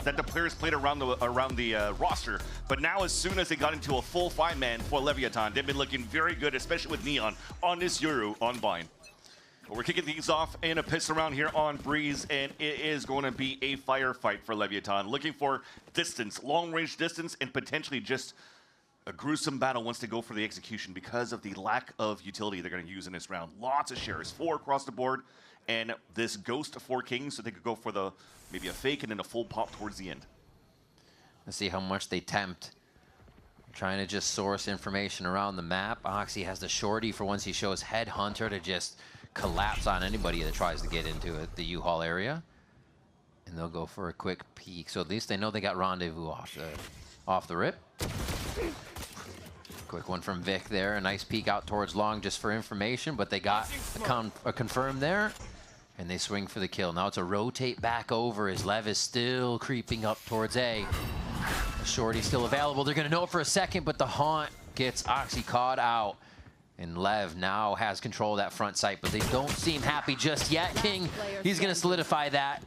that the players played around the roster. But now, as soon as they got into a full 5-man for Leviathan, they've been looking very good, especially with Neon on this Euro on Vine. But we're kicking things off in a piss around here on Breeze, and it is going to be a firefight for Leviathan, looking for distance, long-range distance, and potentially just a gruesome battle once they go for the execution because of the lack of utility they're going to use in this round. Lots of shares, 4 across the board, and this Ghost 4 Kings, so they could go for the maybe a fake and then a full pop towards the end. Let's see how much they tempt. Trying to just source information around the map. Oxy has the shorty for once he shows Headhunter to just collapse on anybody that tries to get into it, the U-Haul area. And they'll go for a quick peek. So at least they know they got Rendezvous off the rip. Quick one from Vic there. A nice peek out towards long just for information, but they got a confirm there. And they swing for the kill. Now it's a rotate back over as Lev is still creeping up towards A. The shorty still available. They're going to know it for a second, but the Haunt gets Oxy caught out. And Lev now has control of that front sight, but they don't seem happy just yet. King, he's going to solidify that.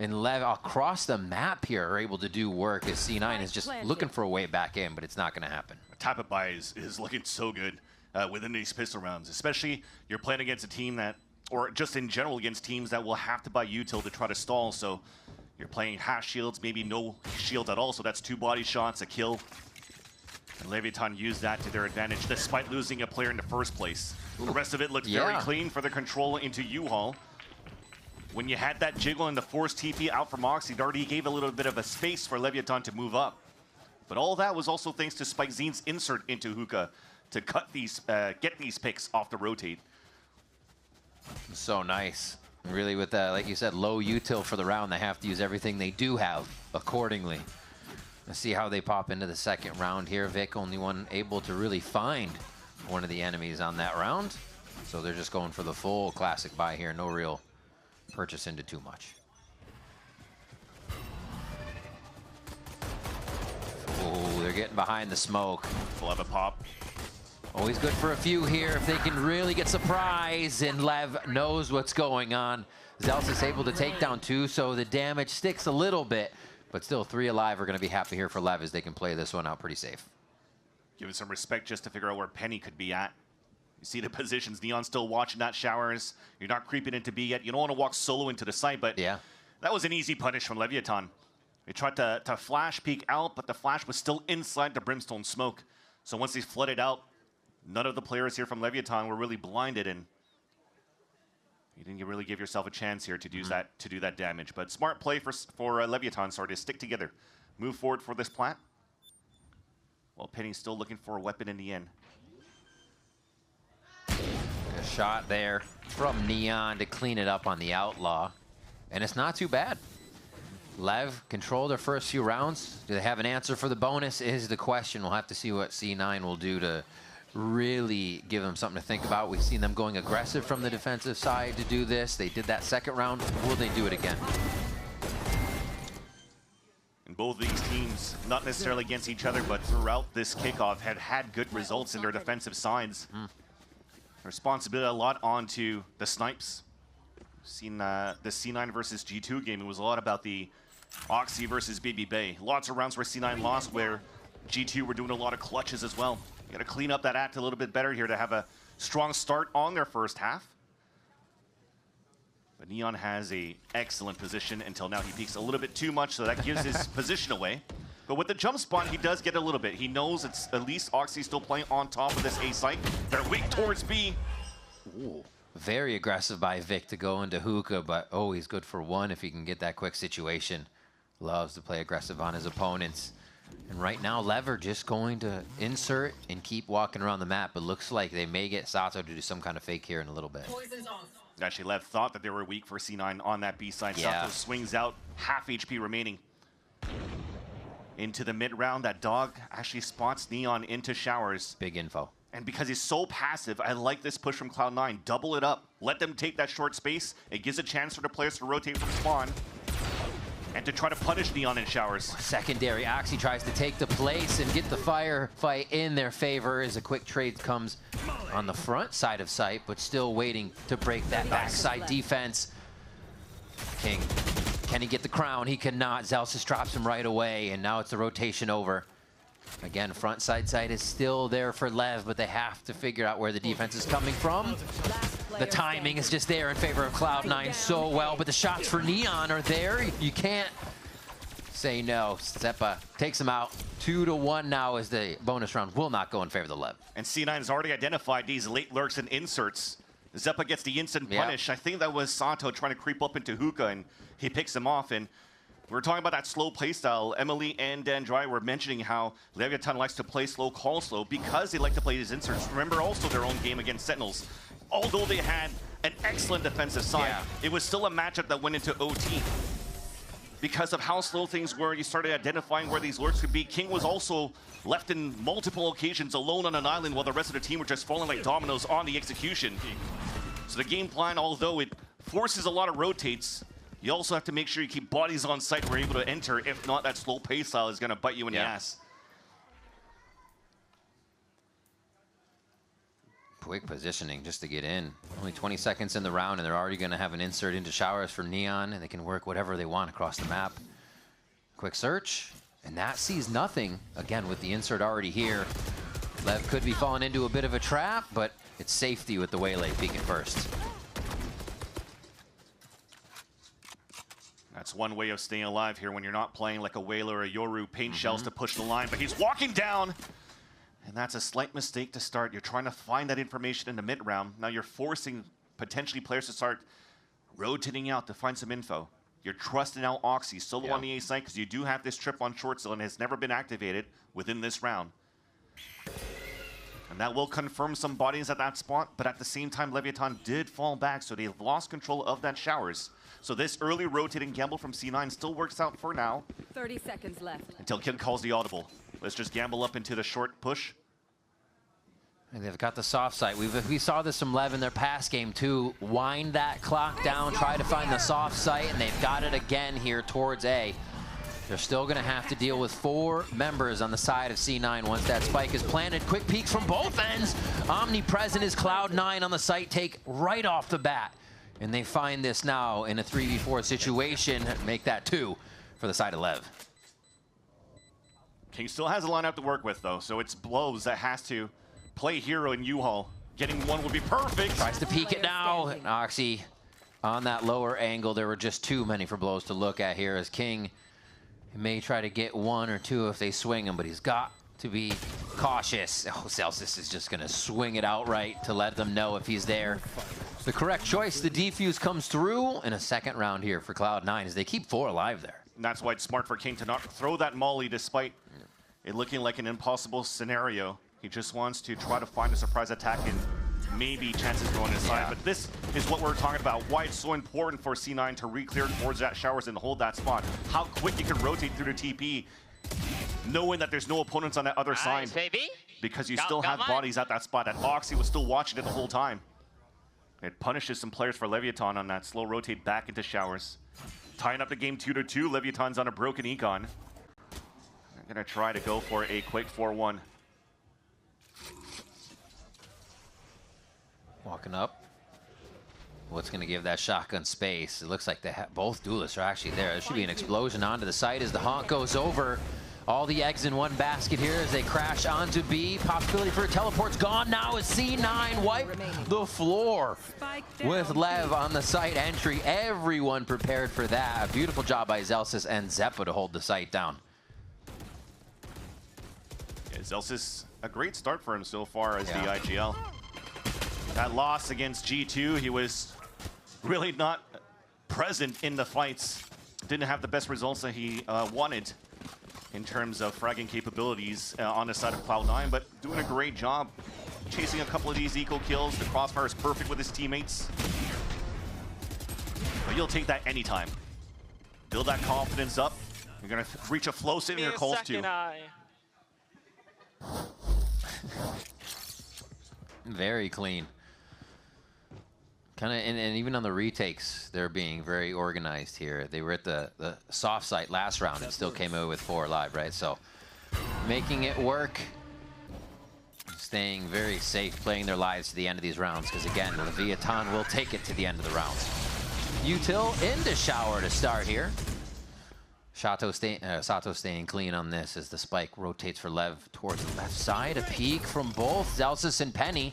And Lev across the map here are able to do work as C9 is just looking for a way back in, but it's not going to happen. Tap it by is looking so good within these pistol rounds, especially you're playing against a team that, or just in general against teams that will have to buy util to try to stall. So you're playing half shields, maybe no shields at all, so that's 2 body shots, a kill. And Leviathan used that to their advantage despite losing a player in the first place. The rest of it looked very clean for the control into U-Haul. When you had that jiggle and the forced TP out from Oxy, Darty gave a little bit of a space for Leviathan to move up. But all that was also thanks to Spike Zeen's insert into Hookah to cut these, get these picks off the rotate. So nice. Really with that, like you said, low util for the round, they have to use everything they do have accordingly. Let's see how they pop into the second round here. Vic, only one able to really find one of the enemies on that round. So they're just going for the full classic buy here. No real purchase into too much. Oh, they're getting behind the smoke. We'll have a pop. Always good for a few here if they can really get surprise, and Lev knows what's going on. Zealous is able to take down 2, so the damage sticks a little bit, but still 3 alive are going to be happy here for Lev as they can play this one out pretty safe. Give it some respect just to figure out where Penny could be at. You see the positions. Neon still watching that showers. You're not creeping into B yet. You don't want to walk solo into the site, but yeah, that was an easy punish from Leviathan. They tried to flash peek out, but the flash was still inside the Brimstone smoke. So once they flooded out, none of the players here from Leviathan were really blinded, and you didn't really give yourself a chance here to do that damage. But smart play for Leviathan, sorry, to stick together. Move forward for this plant. While Penny's still looking for a weapon in the end. A shot there from Neon to clean it up on the Outlaw. And it's not too bad. Lev controlled their first few rounds. Do they have an answer for the bonus is the question. We'll have to see what C9 will do to really give them something to think about. We've seen them going aggressive from the defensive side to do this. They did that second round. Will they do it again? And both of these teams, not necessarily against each other, but throughout this kickoff, have had good results in their defensive sides. Responsibility a lot onto the snipes. We've seen the C9 versus G2 game. It was a lot about the Oxy versus Baby Bay. Lots of rounds where C9 lost, where G2 were doing a lot of clutches as well. You got to clean up that act a little bit better here to have a strong start on their first half. But Neon has a excellent position until now. He peeks a little bit too much, so that gives his position away. But with the jump spawn, he does get a little bit. He knows it's at least Oxy still playing on top of this A site. They're weak towards B. Ooh, very aggressive by Vic to go into Hookah, but oh, he's good for 1 if he can get that quick situation. Loves to play aggressive on his opponents. And right now, Lever just going to insert and keep walking around the map. It looks like they may get Sato to do some kind of fake here in a little bit. Actually, Lev thought that they were weak for C9 on that B side. Yeah. Sato swings out, half HP remaining. Into the mid round, that dog actually spots Neon into showers. Big info. And because he's so passive, I like this push from Cloud9. Double it up. Let them take that short space. It gives a chance for the players to rotate from spawn and to try to punish Neon in showers. Secondary, Oxy tries to take the place and get the firefight in their favor as a quick trade comes on the front side of site, but still waiting to break that backside defense. King Can he get the crown? He cannot. Zelsis drops him right away, and now it's the rotation over. Again, front side is still there for LEV, but they have to figure out where the defense is coming from. The timing is just there in favor of Cloud9 so well, but the shots for Neon are there. You can't say no. Zeppa takes him out. 2-1 now as the bonus round will not go in favor of the LEV. And C9 has already identified these late lurks and inserts. Zeppa gets the instant punish. I think that was Sato trying to creep up into Hookah, and he picks him off. And we're talking about that slow playstyle. Emily and Dandrai were mentioning how Leviathan likes to play slow, call slow, because they like to play these inserts. Remember also their own game against Sentinels. Although they had an excellent defensive side, it was still a matchup that went into OT. Because of how slow things were, you started identifying where these lurks could be. King was also left in multiple occasions alone on an island while the rest of the team were just falling like dominoes on the execution. So the game plan, although it forces a lot of rotates, you also have to make sure you keep bodies on site where you're able to enter. If not, that slow pace style is going to bite you in the ass. Quick positioning just to get in. Only 20 seconds in the round, and they're already going to have an insert into showers for Neon, and they can work whatever they want across the map. Quick search, and that sees nothing. Again, with the insert already here, LEV could be falling into a bit of a trap, but it's safety with the Waylay peeking first. That's one way of staying alive here when you're not playing like a Whaler or a Yoru, paint shells to push the line, but he's walking down. And that's a slight mistake to start. You're trying to find that information in the mid-round. Now you're forcing potentially players to start rotating out to find some info. You're trusting out Oxy solo on the A site because you do have this trip on short zone and has never been activated within this round. And that will confirm some bodies at that spot, but at the same time, Leviathan did fall back, so they've lost control of that showers. So this early rotating gamble from C9 still works out for now. 30 seconds left. Until Kim calls the audible. Let's just gamble up into the short push. And they've got the soft site. We saw this from LEV in their past game too. Wind that clock down, try to find the soft site, and they've got it again here towards A. They're still going to have to deal with 4 members on the side of C9 once that spike is planted. Quick peeks from both ends. Omnipresent is Cloud9 on the site take right off the bat. And they find this now in a 3v4 situation. Make that 2 for the side of LEV. King still has a lineup to work with, though, so it's Blows that has to play hero in U-Haul. Getting one would be perfect. Tries to peek it now. And Oxy on that lower angle. There were just too many for Blows to look at here as King may try to get 1 or 2 if they swing him, but he's got to be cautious. Oh, Celsius is just going to swing it outright to let them know if he's there. The correct choice. The defuse comes through in a second round here for Cloud9 as they keep 4 alive there. And that's why it's smart for King to not throw that molly despite it looking like an impossible scenario. He just wants to try to find a surprise attack and maybe chances go on his side. But this is what we're talking about, why it's so important for C9 to re-clear towards that showers and hold that spot. How quick you can rotate through the TP, knowing that there's no opponents on that other side. Baby. Because you still have bodies at that spot. And Oxy was still watching it the whole time. It punishes some players for Leviathan on that slow rotate back into showers. Tying up the game 2-2. Leviathan's on a broken econ. They're going to try to go for a quick 4-1. Walking up. What's going to give that shotgun space? It looks like they both duelists are actually there. There should be an explosion onto the site as the honk goes over. All the eggs in one basket here as they crash onto B. Possibility for a teleport's gone now as C9 wipe the floor with LEV on the site entry. Everyone prepared for that. A beautiful job by Zelsis and Zeppa to hold the site down. Yeah, Zelsis, a great start for him so far as the IGL. That loss against G2, he was really not present in the fights. Didn't have the best results that he wanted in terms of fragging capabilities on the side of Cloud9, but doing a great job chasing a couple of these eco kills. The crossfire is perfect with his teammates. But you'll take that anytime. Build that confidence up. You're gonna reach a flow state in your calls too. Very clean. And even on the retakes, they're being very organized here. They were at the soft site last round and still came away with 4 alive, right? So making it work, staying very safe, playing their lives to the end of these rounds, because again, Leviathan will take it to the end of the rounds. util into shower to start here. Sato staying clean on this as the spike rotates for Lev towards the left side. A peek from both Zelsis and Penny.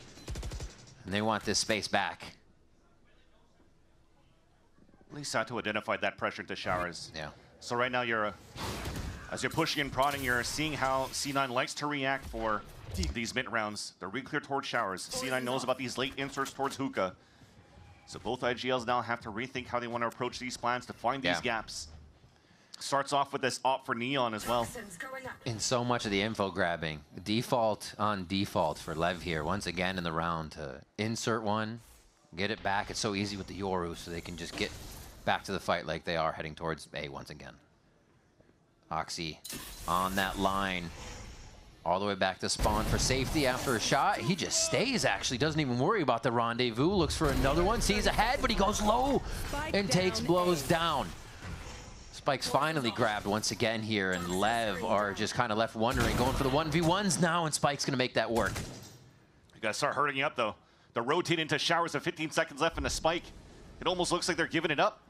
And they want this space back. At least Sato identified that pressure into showers. Yeah. So right now as you're pushing and prodding, you're seeing how C9 likes to react for these mid rounds. They're really clear towards showers. C9 knows about these late inserts towards hookah. So both IGLs now have to rethink how they want to approach these plans to find these gaps. Starts off with this op for Neon as well. In so much of the info grabbing, default on default for Lev here, once again in the round to insert one, get it back. It's so easy with the Yoru, so they can just get back to the fight like they are heading towards A once again. Oxy on that line, all the way back to spawn for safety after a shot. He just stays, actually, doesn't even worry about the rendezvous, looks for another one, sees ahead, but he goes low and takes blows down. Spike's finally grabbed once again here, and Lev are just kind of left wondering, going for the 1v1s now, and Spike's going to make that work. You got to start hurting you up, though. The rotate into showers with 15 seconds left in the spike. It almost looks like they're giving it up.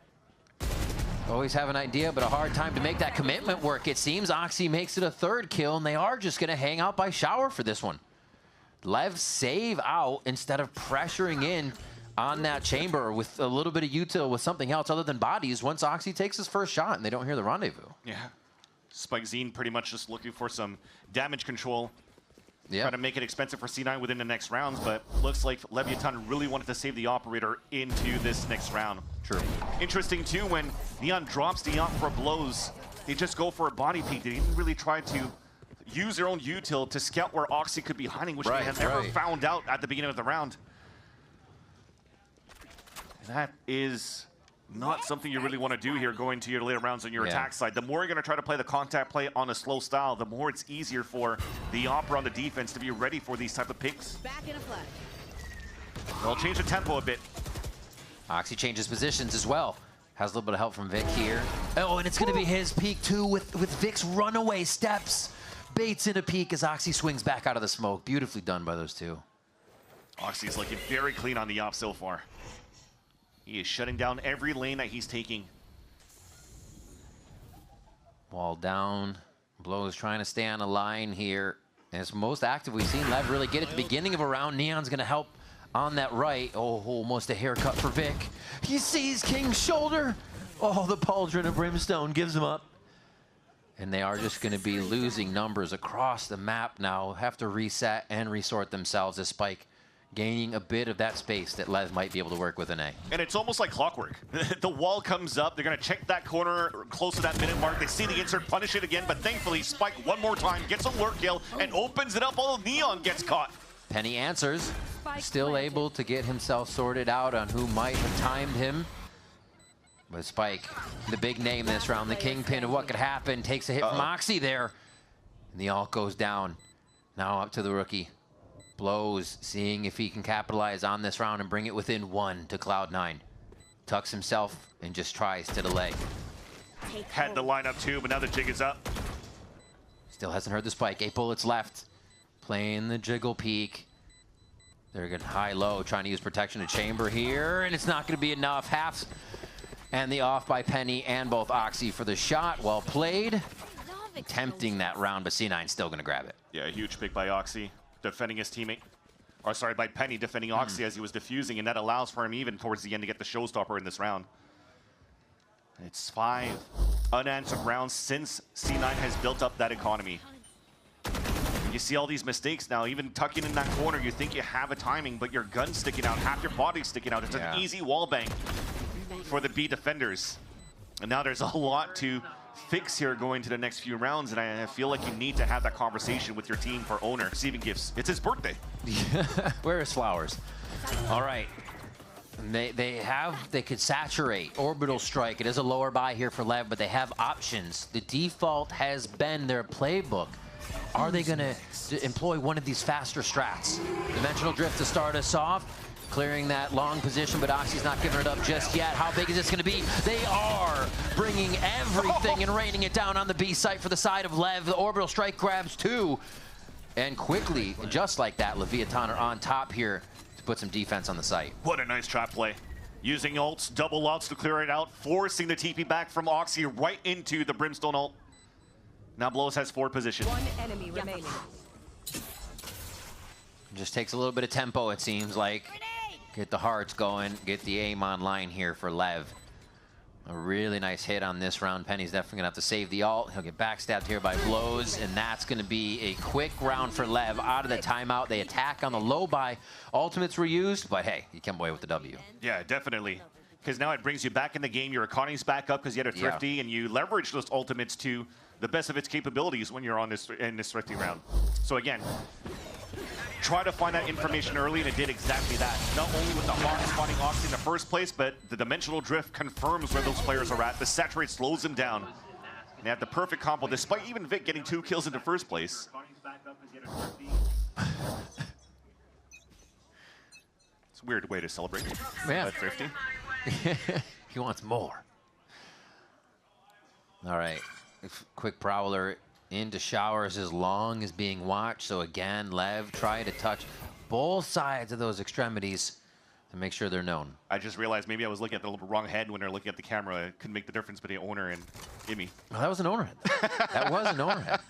Always have an idea, but a hard time to make that commitment work. It seems Oxy makes it a third kill, and they are just going to hang out by shower for this one. Lev save out instead of pressuring in on that chamber with a little bit of util with something else other than bodies once Oxy takes his first shot and they don't hear the rendezvous. Yeah. Spike Zine pretty much just looking for some damage control. Yeah. Trying to make it expensive for C9 within the next rounds, but looks like Leviathan really wanted to save the operator into this next round. True. Interesting too, when Neon drops the op for blows, they just go for a body peek. They didn't really try to use their own util to scout where Oxy could be hiding, which they had never found out at the beginning of the round. That is not something you really want to do here going to your later rounds on your attack side. The more you're going to try to play the contact play on a slow style, the more it's easier for the Opera on the defense to be ready for these type of picks. Back in a flash. They'll change the tempo a bit. Oxy changes positions as well. Has a little bit of help from Vic here. Oh, and it's going to be his peek too with Vic's runaway steps. Baits in a peek as Oxy swings back out of the smoke. Beautifully done by those two. Oxy's looking very clean on the op so far. He is shutting down every lane that he's taking. Wall down. Blows trying to stay on a line here. And it's most active we've seen Lev really get at the beginning of a round. Neon's going to help on that right. Oh, almost a haircut for Vic. He sees King's shoulder. Oh, the pauldron of brimstone gives him up. And they are just going to be losing numbers across the map now. Have to reset and resort themselves as Spike gaining a bit of that space that Lev might be able to work with an A. And it's almost like clockwork. The wall comes up, they're gonna check that corner close to that minute mark, they see the insert, punish it again, but thankfully Spike one more time gets a lurk kill and opens it up while Neon gets caught. Penny answers, still able to get himself sorted out on who might have timed him. But Spike, the big name this round, the kingpin of what could happen, takes a hit from Oxy there. And the ult goes down. Now up to the rookie. Blows, seeing if he can capitalize on this round and bring it within one to Cloud9. Tucks himself and just tries to delay. Had the lineup too, but now the jig is up. Still hasn't heard the spike. 8 bullets left. Playing the jiggle peek. They're getting high-low, trying to use protection to chamber here, and it's not going to be enough. Halves and the off by Penny and both Oxy for the shot. Well played. Tempting that round, but C9 still going to grab it. Yeah, a huge pick by Oxy. Defending his teammate, or sorry, by Penny defending Oxy as he was defusing, and that allows for him even towards the end to get the showstopper in this round. It's 5 unanswered rounds since C9 has built up that economy. You see all these mistakes now, even tucking in that corner, you think you have a timing, but your gun's sticking out, half your body's sticking out. It's an easy wall bang for the B defenders. And now there's a lot to fix here going to the next few rounds, and I feel like you need to have that conversation with your team for owner. Receiving gifts. It's his birthday. Where is Flowers? All right. They could saturate orbital strike. It is a lower buy here for Lev, but they have options. The default has been their playbook. Are they going to employ one of these faster strats? Dimensional drift to start us off. Clearing that long position, but Oxy's not giving it up just yet. How big is this going to be? They are bringing everything and raining it down on the B site for the side of Lev. The orbital strike grabs 2. And quickly, just like that, Leviathan are on top here to put some defense on the site. What a nice trap play. Using ults, double ults to clear it out, forcing the TP back from Oxy right into the Brimstone ult. Now Blows has forward position. One enemy remaining. Just takes a little bit of tempo, it seems like. Get the hearts going, get the aim online here for LEV. A really nice hit on this round. Penny's definitely gonna have to save the ult. He'll get backstabbed here by Blows, and that's gonna be a quick round for LEV. Out of the timeout, they attack on the low buy. Ultimates were used, but hey, you come away with the W. Yeah, definitely. Because now it brings you back in the game. Your economy's back up because you had a Thrifty, and you leverage those ultimates to the best of its capabilities when you're on this in this Thrifty round. So again, try to find that information early, and it did exactly that. Not only with the Hawk spawning Oxy in the first place, but the Dimensional Drift confirms where those players are at. The Saturate slows them down. And they have the perfect combo, despite even Vic getting 2 kills in the first place. It's a weird way to celebrate. Yeah. Thrifty. He wants more. All right, quick prowler into showers as long as being watched. So again, LEV try to touch both sides of those extremities to make sure they're known. I just realized maybe I was looking at the wrong head when they're looking at the camera. I couldn't make the difference between owner and Gimme. Well, that was an owner head. That was an owner head.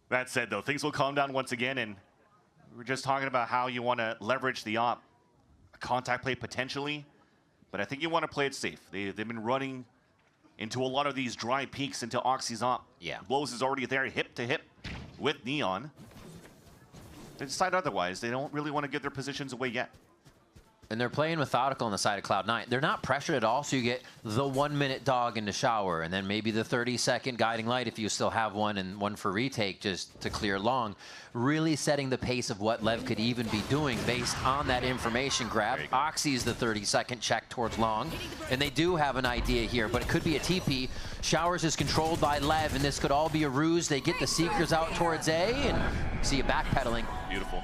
That said, though, things will calm down once again, and we're just talking about how you want to leverage the op. A contact play potentially, but I think you want to play it safe. They've been running into a lot of these dry peaks into Oxy's op. Yeah. Blows is already there, hip to hip with Neon. They decide otherwise. They don't really want to give their positions away yet. And they're playing methodical on the side of Cloud9. They're not pressured at all, so you get the 1-minute dog in the shower, and then maybe the 30-second guiding light if you still have one, and one for retake just to clear long. Really setting the pace of what LEV could even be doing based on that information grab. Oxy's the 30-second check towards long, and they do have an idea here, but it could be a TP. Showers is controlled by LEV, and this could all be a ruse. They get the Seekers out towards A, and see it backpedaling. Beautiful.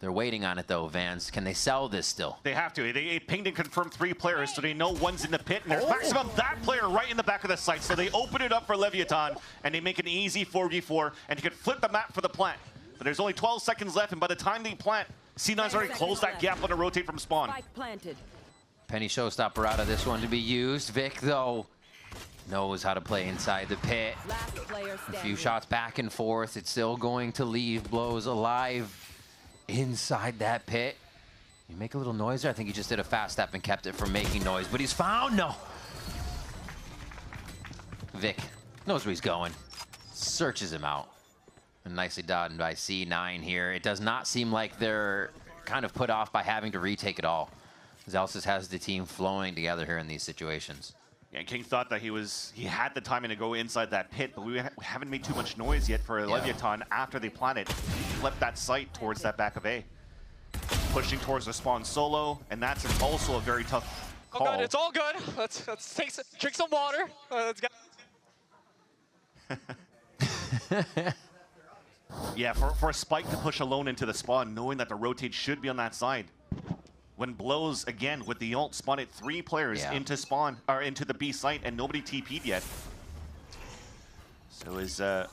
They're waiting on it, though, Vans. Can they sell this still? They have to. They pinged and confirmed 3 players, so they know one's in the pit, and there's maximum that player right in the back of the site. So they open it up for Leviathan, and they make an easy 4v4, and you can flip the map for the plant. But there's only 12 seconds left, and by the time they plant, C9's already closed that gap on a rotate from spawn. Penny showstopper out of this one to be used. Vic, though, knows how to play inside the pit. A few shots back and forth. It's still going to leave Blows alive inside that pit. You make a little noise there. I think he just did a fast step and kept it from making noise, but he's found. No. Vic knows where he's going. Searches him out. And nicely done by C9 here. It does not seem like they're kind of put off by having to retake it all. Zelsis has the team flowing together here in these situations. Yeah, King thought that he had the timing to go inside that pit, but we haven't made too much noise yet for Leviathan after they planted. Flip that site towards that back of A. Pushing towards the spawn solo, and that's also a very tough call. Oh god, it's all good. Let's drink some water. Let's go. Yeah, for a Spike to push alone into the spawn, knowing that the rotate should be on that side. When Blows, again, with the ult, spotted 3 players into spawn, or into the B site, and nobody TP'd yet. So it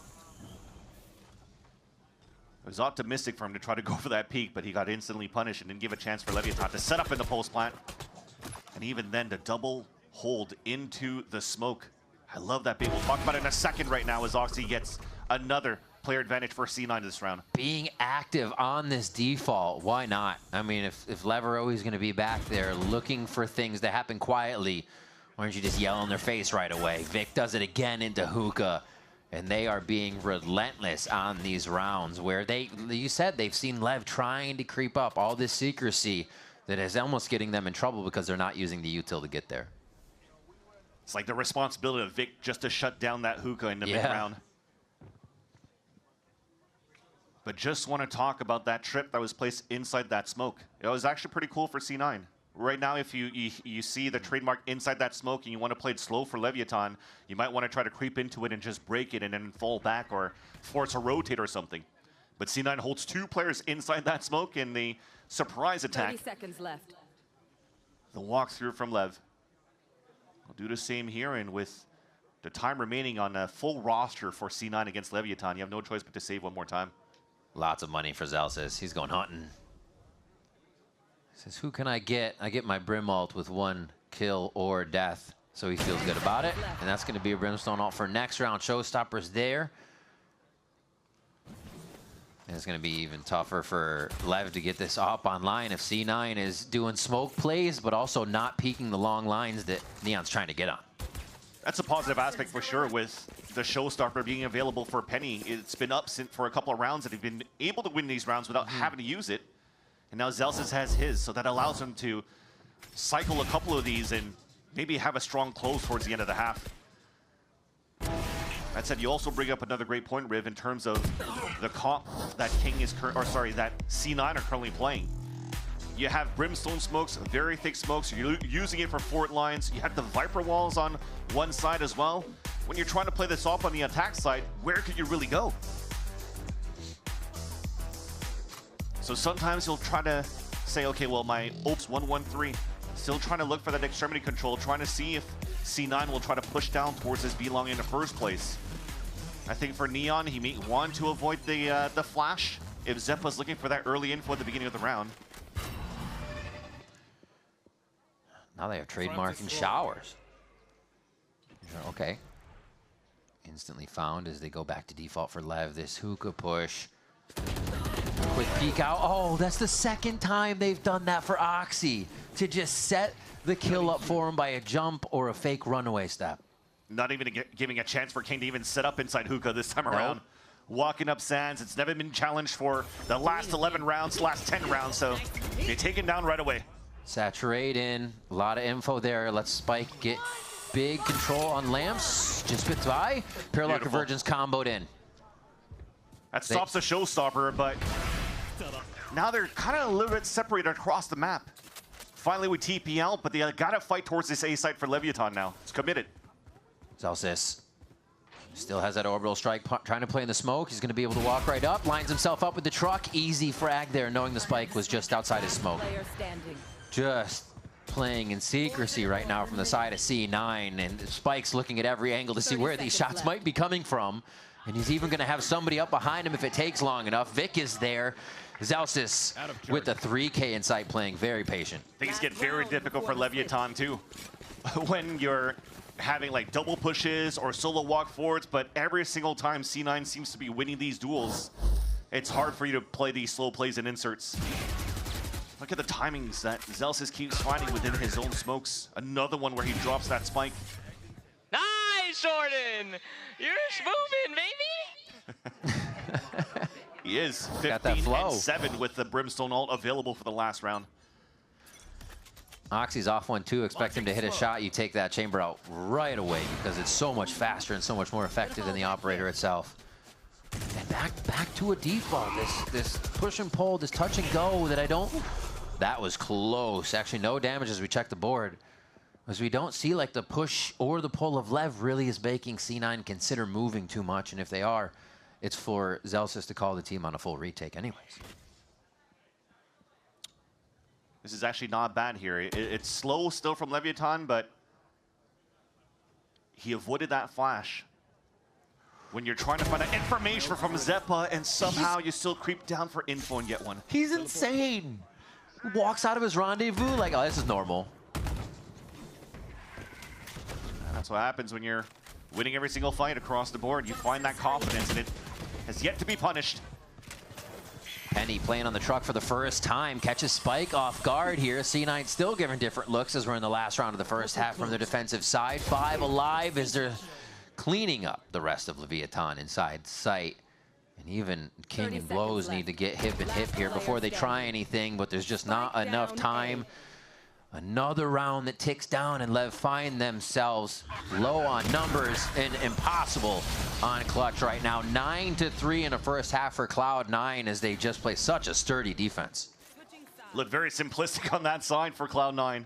was optimistic for him to try to go for that peak, but he got instantly punished and didn't give a chance for Leviathan to set up in the post plant. And even then, to double hold into the smoke. I love that bait. We'll talk about it in a second right now as Oxy gets another player advantage for C9 this round. Being active on this default, why not? I mean, if LEV are always going to be back there looking for things that happen quietly, why don't you just yell in their face right away? Vic does it again into Hookah, and they are being relentless on these rounds where you said they've seen LEV trying to creep up, all this secrecy that is almost getting them in trouble because they're not using the util to get there. It's like the responsibility of Vic just to shut down that Hookah in the mid-round. But just want to talk about that trip that was placed inside that smoke. It was actually pretty cool for C9. Right now, if you see the trademark inside that smoke and you want to play it slow for Leviathan, you might want to try to creep into it and just break it and then fall back or force a rotate or something. But C9 holds 2 players inside that smoke in the surprise attack. 30 seconds left. The walkthrough from LEV. We'll do the same here, and with the time remaining on a full roster for C9 against Leviathan, you have no choice but to save one more time. Lots of money for Zelsis. He's going hunting. Says, who can I get? I get my Brim ult with 1 kill or death. So he feels good about it. And that's going to be a Brimstone ult for next round. Showstopper's there. And it's going to be even tougher for LEV to get this up online if C9 is doing smoke plays, but also not peeking the long lines that Neon's trying to get on. That's a positive aspect for sure with the Showstopper being available for Penny. It's been up for a couple of rounds that he's been able to win these rounds without having to use it. And now Zelsis has his, so that allows him to cycle a couple of these and maybe have a strong close towards the end of the half. That said, you also bring up another great point, Riv, in terms of the comp that that C9 are currently playing. You have Brimstone smokes, very thick smokes. You're using it for fort lines. You have the Viper walls on one side as well. When you're trying to play this off on the attack side, where could you really go? So sometimes you'll try to say, okay, well, my Ops 1-1-3, still trying to look for that extremity control, trying to see if C9 will try to push down towards his B-long in the first place. I think for Neon, he may want to avoid the flash if Zeppa's looking for that early info at the beginning of the round. Now they have trademark and showers. Okay. Instantly found as they go back to default for LEV. This hookah push. Quick peek out. Oh, that's the second time they've done that for Oxy. To just set the kill up for him by a jump or a fake runaway step. Not even giving a chance for King to even set up inside hookah this time around. Walking up Sands. It's never been challenged for the last 11 rounds, last 10 rounds, so they take him down right away. Saturate in. A lot of info there. Let's Spike get big control on Lamps. Just gets by. Parallel Convergence comboed in. That stops the Showstopper, but now they're kind of a little bit separated across the map. Finally we TP out, but they gotta fight towards this A site for Leviathan now. It's committed. Zelsis still has that orbital strike, trying to play in the smoke. He's gonna be able to walk right up, lines himself up with the truck. Easy frag there, knowing the spike was just outside his smoke. Just playing in secrecy right now from the side of C9, and Spike's looking at every angle to see where these shots might be coming from. And he's even gonna have somebody up behind him if it takes long enough. Vic is there. Zelsis with the 3K in sight, playing very patient. Things get very difficult for Leviathan too. When you're having like double pushes or solo walk forwards, but every single time C9 seems to be winning these duels, it's hard for you to play these slow plays and inserts. Look at the timings that Zelsis keeps finding within his own smokes. Another one where he drops that spike. Nice, Jordan! You're moving, baby! He is 15-7 with the Brimstone ult available for the last round. Oxy's off 1-2. Expect him to hit a shot. You take that chamber out right away because it's so much faster and so much more effective than the operator itself. And back to a default. This push and pull, this touch and go that I don't... That was close. Actually, no damage as we check the board. As we don't see like the push or the pull of LEV really is making C9 consider moving too much. And if they are, it's for Zelsis to call the team on a full retake anyways. This is actually not bad here. It's slow still from Leviathan, but he avoided that flash. When you're trying to find out information from Zeppa and somehow you still creep down for info and get one. He's insane. Walks out of his rendezvous like, oh, this is normal. That's what happens when you're winning every single fight across the board. You find that confidence, and it has yet to be punished. Penny playing on the truck for the first time. Catches Spike off guard here. C9 still giving different looks as we're in the last round of the first half from the defensive side. 5 alive as they're cleaning up the rest of Leviathan inside sight. And even King and Blows need to get hip and hip here before they try anything, but there's just not enough time. Another round that ticks down, and LEV find themselves low on numbers and impossible on clutch right now. 9-3 in the first half for Cloud9 as they just play such a sturdy defense. Look very simplistic on that side for Cloud9.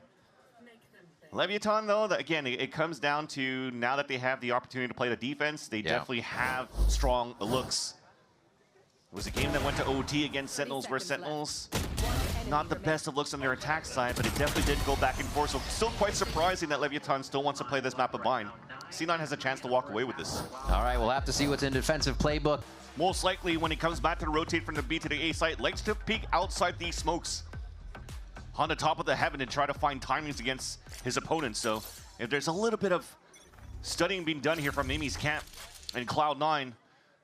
Leviathan, though, again, it comes down to now that they have the opportunity to play the defense, they definitely have strong looks. It was a game that went to OT against Sentinels versus Sentinels. Not the best of looks on their attack side, but it definitely did go back and forth. So still quite surprising that Leviathan still wants to play this map of Bind. C9 has a chance to walk away with this. All right, we'll have to see what's in defensive playbook. Most likely when he comes back to rotate from the B to the A site, likes to peek outside these smokes. on the top of the heaven and try to find timings against his opponents. So if there's a little bit of studying being done here from Mimi's camp and Cloud9,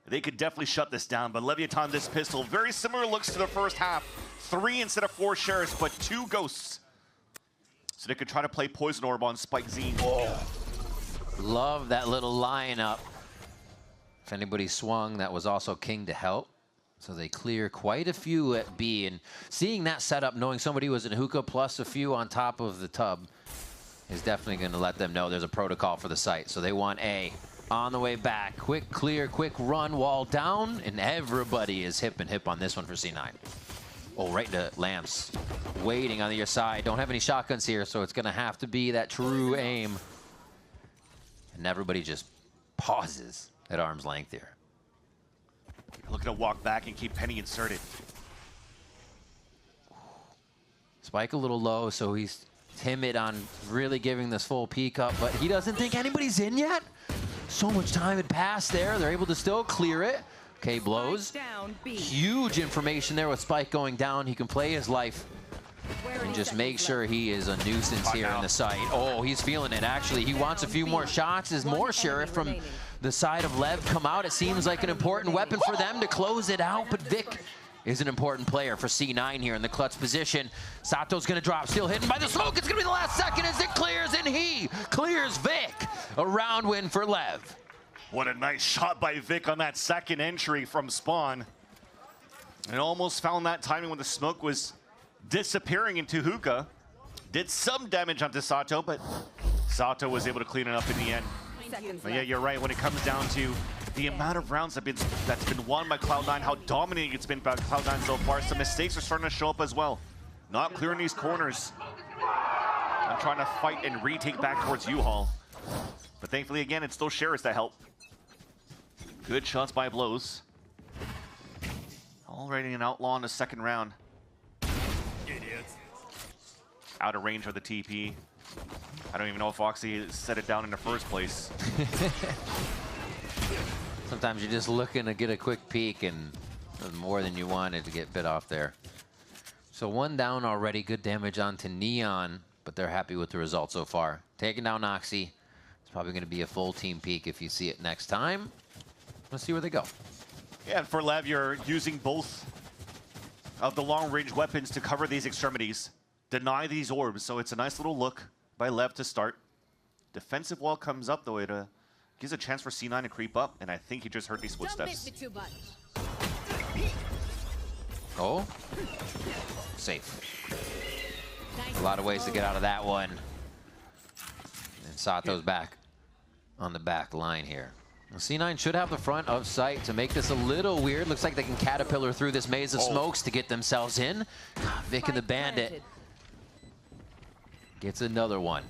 they could definitely shut this down. But Leviathan, this pistol, very similar looks to the first half. 3 instead of 4 sheriffs, but 2 ghosts. So they could try to play Poison Orb on Spike Zine. Oh. Love that little lineup. If anybody swung, that was also King to help. So they clear quite a few at B. And seeing that setup, knowing somebody was in hookah plus a few on top of the tub, is definitely going to let them know there's a protocol for the site. So they want A. On the way back, quick clear, quick run, wall down, and everybody is hip and hip on this one for C9. Oh, right to Lamps. Waiting on your side. Don't have any shotguns here, so it's going to have to be that true aim. And everybody just pauses at arm's length here. Looking to walk back and keep Penny inserted. Spike a little low, so he's timid on really giving this full peek up, but he doesn't think anybody's in yet. So much time had passed there. They're able to still clear it. Okay, blows. Huge information there with Spike going down. He can play his life and just make sure he is a nuisance here in the site. Oh, he's feeling it, actually. He wants a few more shots as more Sheriff from the side of LEV come out. It seems like an important weapon for them to close it out, but Vic is an important player for C9 here in the clutch position. Sato's gonna drop, still hidden by the smoke. It's gonna be the last second as it clears, and he clears Vic. A round win for LEV. What a nice shot by Vic on that second entry from Spawn. And almost found that timing when the smoke was disappearing into hookah. Did some damage onto Sato, but Sato was able to clean it up in the end. But yeah, you're right. When it comes down to the amount of rounds that's been won by Cloud9, how dominating it's been by Cloud9 so far, some mistakes are starting to show up as well. Not clearing these corners. I'm trying to fight and retake back towards U-Haul. But thankfully, again, it's those Sheriffs that help. Good shots by Blows. Already an outlaw in the second round. Out of range of the TP. I don't even know if Foxy set it down in the first place. Sometimes you're just looking to get a quick peek, and more than you wanted to get bit off there. So 1 down already. Good damage onto Neon, but they're happy with the result so far. Taking down Noxy. It's probably going to be a full team peek if you see it next time. Let's see where they go. Yeah, and for LEV, you're using both of the long-range weapons to cover these extremities. Deny these orbs, so it's a nice little look by LEV to start. Defensive wall comes up, though. It gives a chance for C9 to creep up, and I think he just heard these footsteps. Oh, safe. A lot of ways to get out of that one. And Sato's back on the back line here. Well, C9 should have the front of sight to make this a little weird. Looks like they can caterpillar through this maze of smokes to get themselves in. Vic and the Bandit gets another one.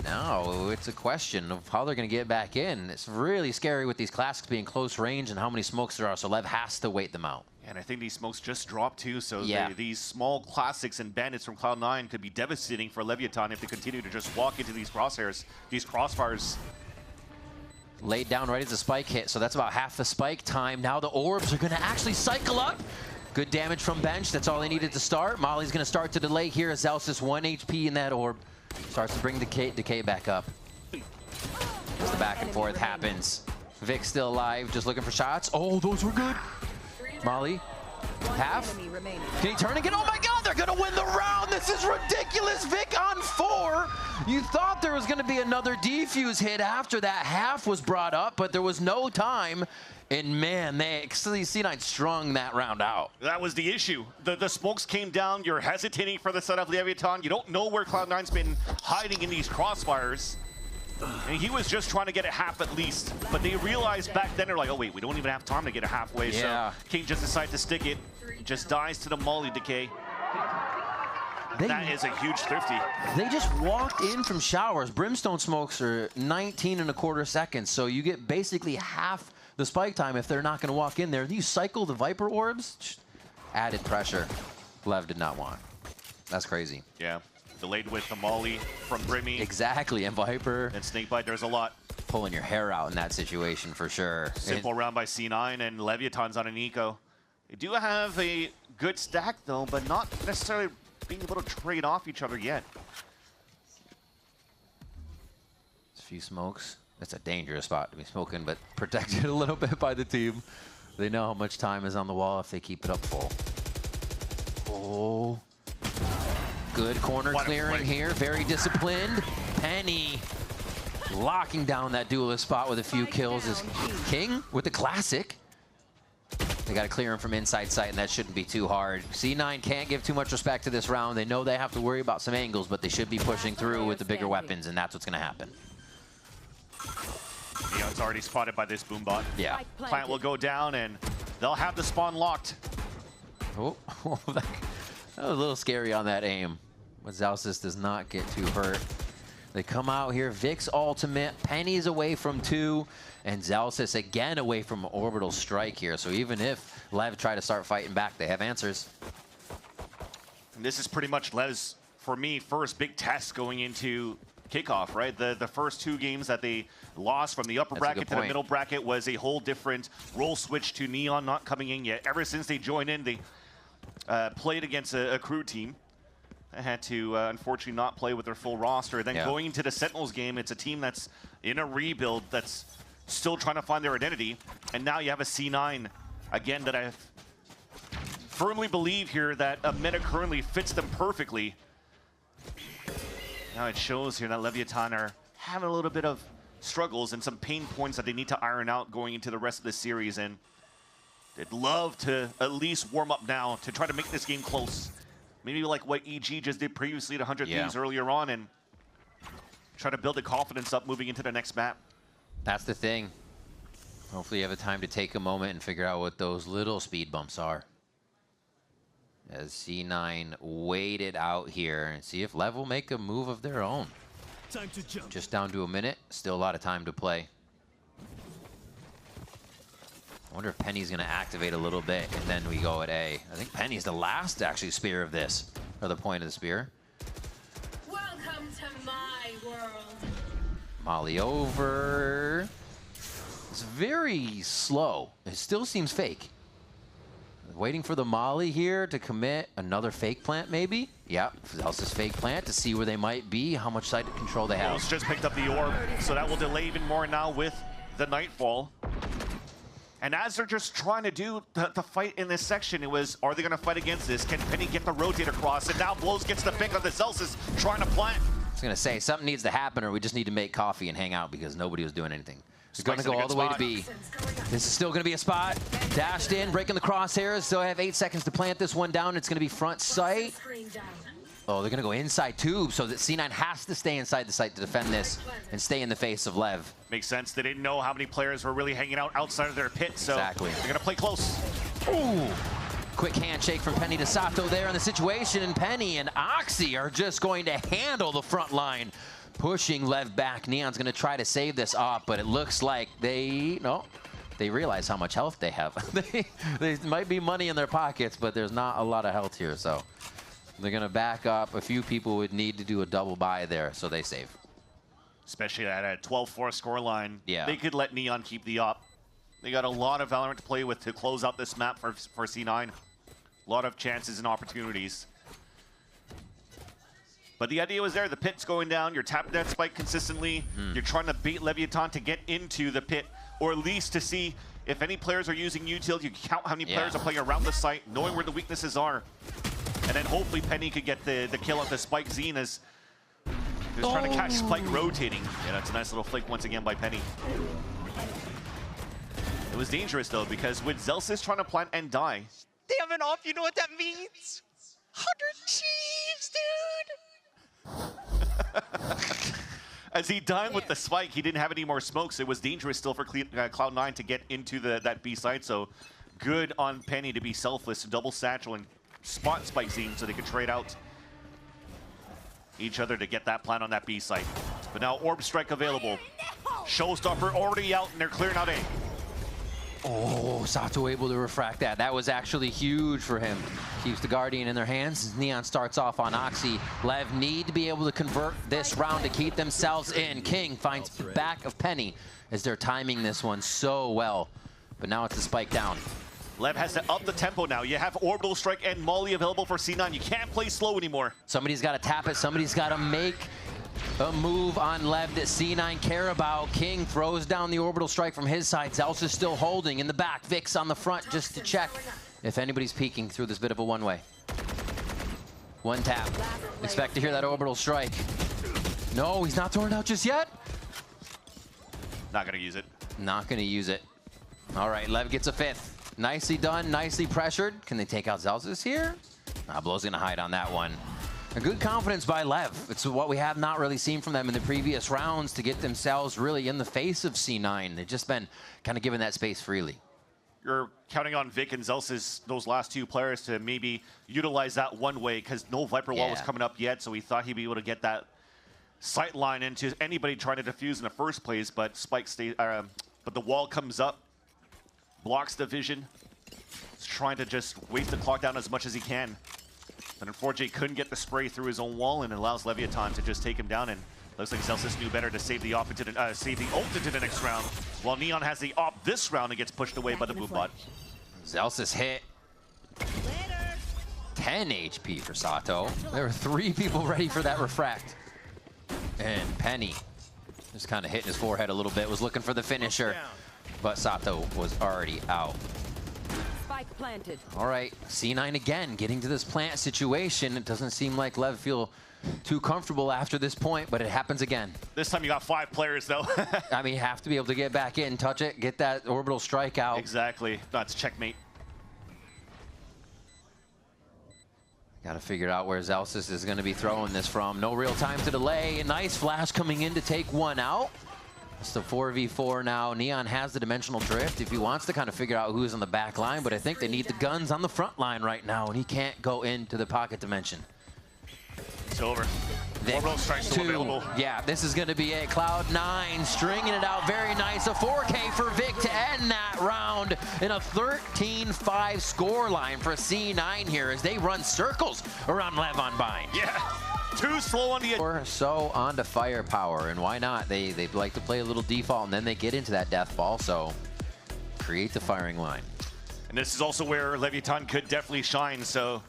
Now it's a question of how they're going to get back in. It's really scary with these classics being close range and how many smokes there are, so LEV has to wait them out. And I think these smokes just dropped too, so yeah. These small classics and bandits from Cloud9 could be devastating for Leviathan if they continue to just walk into these crosshairs, these crossfires. Laid down right as the spike hit, so that's about half the spike time. Now the orbs are going to actually cycle up. Good damage from bench. That's all they needed to start. Molly's going to start to delay here as Zelsis 1 HP in that orb. Starts to bring decay back up. As the back and forth happens. Vic still alive, just looking for shots. Oh, those were good. Molly, half. Can he turn again? Oh my God, they're going to win the round. This is ridiculous. Vic on 4. You thought there was going to be another defuse hit after that half was brought up, but there was no time. And man, C9 strung that round out. That was the issue. The smokes came down. You're hesitating for the set of Leviathan. You don't know where Cloud9's been hiding in these crossfires. And he was just trying to get a half at least. But they realized back then, they're like, oh wait, we don't even have time to get a halfway. Yeah. So King just decided to stick it. Just dies to the Molly decay. That is a huge thrifty. They just walked in from showers. Brimstone smokes are 19.25 seconds. So you get basically half the spike time if they're not going to walk in there. You cycle the Viper orbs, added pressure. LEV did not want. That's crazy. Yeah, delayed with the Molly from Brimmy. Exactly, and Viper. And Snakebite, there's a lot. Pulling your hair out in that situation for sure. Simple round by C9, and Leviathan's on an eco. They do have a good stack though, but not necessarily being able to trade off each other yet. A few smokes. It's a dangerous spot to be smoking, but protected a little bit by the team. They know how much time is on the wall if they keep it up full. Oh. Good corner clearing here. Very disciplined. Penny locking down that duelist spot with a few kills is King with the classic. They got to clear him from inside sight, and that shouldn't be too hard. C9 can't give too much respect to this round. They know they have to worry about some angles, but they should be pushing through with the bigger weapons, and that's what's going to happen. Neon's already spotted by this boombot. Yeah. Plant will go down, and they'll have the spawn locked. Oh, that was a little scary on that aim. But Zalsis does not get too hurt. They come out here. Vic's ultimate. Penny's away from 2. And Zalsis again away from orbital strike here. So even if LEV try to start fighting back, they have answers. And this is pretty much LEV's, for me, first big test going into Kickoff, right? The first 2 games that they lost from the upper bracket to the middle bracket was a whole different role switch to Neon not coming in yet. Ever since they joined in, they played against a crew team. They had to, unfortunately, not play with their full roster. Then going into the Sentinels game, it's a team that's in a rebuild that's still trying to find their identity. And now you have a C9, again, that I firmly believe here that a meta currently fits them perfectly. Now it shows here that Leviathan are having a little bit of struggles and some pain points that they need to iron out going into the rest of the series. And they'd love to at least warm up now to try to make this game close. Maybe like what EG just did previously at 100 Thieves earlier on, and try to build the confidence up moving into the next map. That's the thing. Hopefully you have the time to take a moment and figure out what those little speed bumps are. As C9 waited out here and see if LEV will make a move of their own. Time to jump. Just down to a minute. Still a lot of time to play. I wonder if Penny's going to activate a little bit, and then we go at A. I think Penny's the last, actually, spear of this, or the point of the spear. Welcome to my world. Molly over. It's very slow. It still seems fake. Waiting for the Molly here to commit another fake plant, maybe? Yeah, Zalsis fake plant to see where they might be, how much side control they have. Wolves just picked up the orb, so that will delay even more now with the Nightfall. And as they're just trying to do the fight in this section, it was, are they going to fight against this? Can Penny get the rotate across? And now Blows gets the pick on the Zalsis trying to plant. I was going to say, something needs to happen, or we just need to make coffee and hang out because nobody was doing anything. It's going to go all the way to B. This is still going to be a spot. Dashed in, breaking the crosshairs. Still have 8 seconds to plant this one down. It's going to be front sight. Oh, they're going to go inside tube, so that C9 has to stay inside the site to defend this and stay in the face of LEV. Makes sense. They didn't know how many players were really hanging out outside of their pit, so they're going to play close. Ooh. Quick handshake from Penny to Sato there in the situation, and Penny and Oxy are just going to handle the front line, pushing LEV back. Neon's going to try to save this off, but it looks like they realize how much health they have. They might be money in their pockets, but there's not a lot of health here, so they're going to back up. A few people would need to do a double buy there, so they save. Especially at a 12-4 scoreline. Yeah. They could let Neon keep the up. They got a lot of Valorant to play with to close out this map for C9. A lot of chances and opportunities. But the idea was there. The pit's going down. You're tapping that spike consistently. You're trying to bait Leviathan to get into the pit, or at least to see if any players are using util. You count how many players are playing around the site, knowing where the weaknesses are. And then hopefully Penny could get the kill at the Spike Zine as he was trying to catch Spike rotating. Yeah, that's a nice little flick once again by Penny. It was dangerous though, because with Zalsis trying to plant and die. They have an off, you know what that means? 100 Chiefs, dude! As he died with the spike, he didn't have any more smokes. It was dangerous still for Cloud9 to get into that B side, so good on Penny to be selfless, double satchel, and spot Spike Zine so they could trade out each other to get that plant on that B site. But now Orb Strike available. Showstopper already out, and they're clearing out A. Oh, Sato able to refract that. That was actually huge for him. Keeps the Guardian in their hands. Neon starts off on Oxy. LEV need to be able to convert this round to keep themselves in. King finds the back of Penny as they're timing this one so well. But now it's a spike down. Lev has to up the tempo now. You have Orbital Strike and Molly available for C9. You can't play slow anymore. Somebody's got to tap it. Somebody's got to make a move on Lev that C9 care about. King throws down the Orbital Strike from his side. Zelz is still holding in the back. Vix on the front just to check if anybody's peeking through this bit of a one-way. One tap. Expect to hear that Orbital Strike. No, he's not throwing it out just yet. Not going to use it. Not going to use it. All right, Lev gets a 5th. Nicely done, nicely pressured. Can they take out Zelzis here? Blow's going to hide on that one. A good confidence by Lev. It's what we have not really seen from them in the previous rounds to get themselves really in the face of C9. They've just been kind of given that space freely. You're counting on Vic and Zelsis, those last two players, to maybe utilize that one way because no Viper Wall was coming up yet, so he thought he'd be able to get that sight line into anybody trying to defuse in the first place, but Spike stays, but the wall comes up, blocks the vision. He's trying to just waste the clock down as much as he can. And unfortunately, couldn't get the spray through his own wall, and it allows Leviathan to just take him down. And looks like Zelsis knew better to save the ult into the next round, while Neon has the op this round and gets pushed away by the boom bot. Zelsis hit. 10 HP for Sato. There were 3 people ready for that refract. And Penny just kind of hitting his forehead a little bit, was looking for the finisher, but Sato was already out. Spike planted. All right, C9 again, getting to this plant situation. It doesn't seem like Lev feel too comfortable after this point, but it happens again. This time you got 5 players, though. I mean, you have to be able to get back in, touch it, get that orbital strike out. Exactly. That's checkmate. Got to figure out where Zelsis is going to be throwing this from. No real time to delay. A nice flash coming in to take one out. It's the 4v4 now. Neon has the dimensional drift if he wants to kind of figure out who's on the back line, but I think they need the guns on the front line right now, and he can't go into the pocket dimension. It's over. Orbital strike's still available. Yeah, this is going to be a Cloud9 stringing it out very nice. A 4K for Vic to end that round in a 13-5 score line for C9 here as they run circles around Lev on bind. Yeah, too slow on the... Or so on to firepower, and why not? They like to play a little default, and then they get into that death ball, so create the firing line. And this is also where Leviathan could definitely shine, so...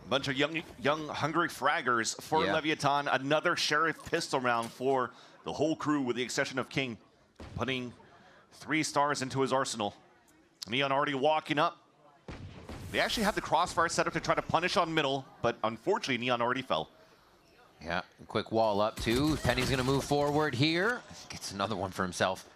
Bunch of young, hungry fraggers for Leviathan. Another Sheriff pistol round for the whole crew, with the exception of King, putting 3 stars into his arsenal. Neon already walking up. They actually have the crossfire set up to try to punish on middle, but unfortunately, Neon already fell. Yeah, quick wall up too. Penny's gonna move forward here. Gets another one for himself.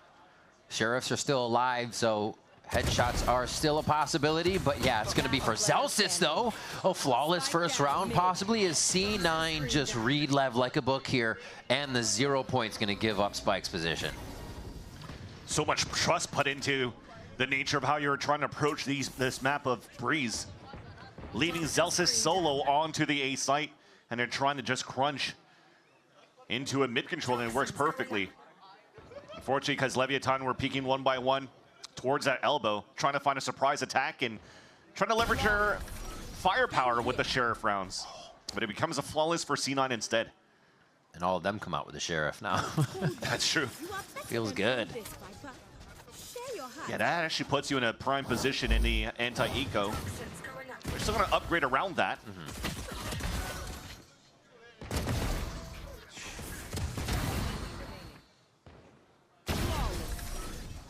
Sheriffs are still alive, so headshots are still a possibility, but yeah, it's going to be for Zelsis, though. A flawless first round, possibly, as C9 just read Lev like a book here, and the 0 point's going to give up Spike's position. So much trust put into the nature of how you're trying to approach this map of Breeze. Leaving Zelsis solo onto the A site, and they're trying to just crunch into a mid control, and it works perfectly. Unfortunately, because Leviathan were peeking one by one towards that elbow, trying to find a surprise attack and trying to leverage her firepower with the Sheriff rounds. But it becomes a flawless for C9 instead. And all of them come out with the Sheriff now. That's true. Feels good. Yeah, that actually puts you in a prime position in the anti-eco. They're still going to upgrade around that.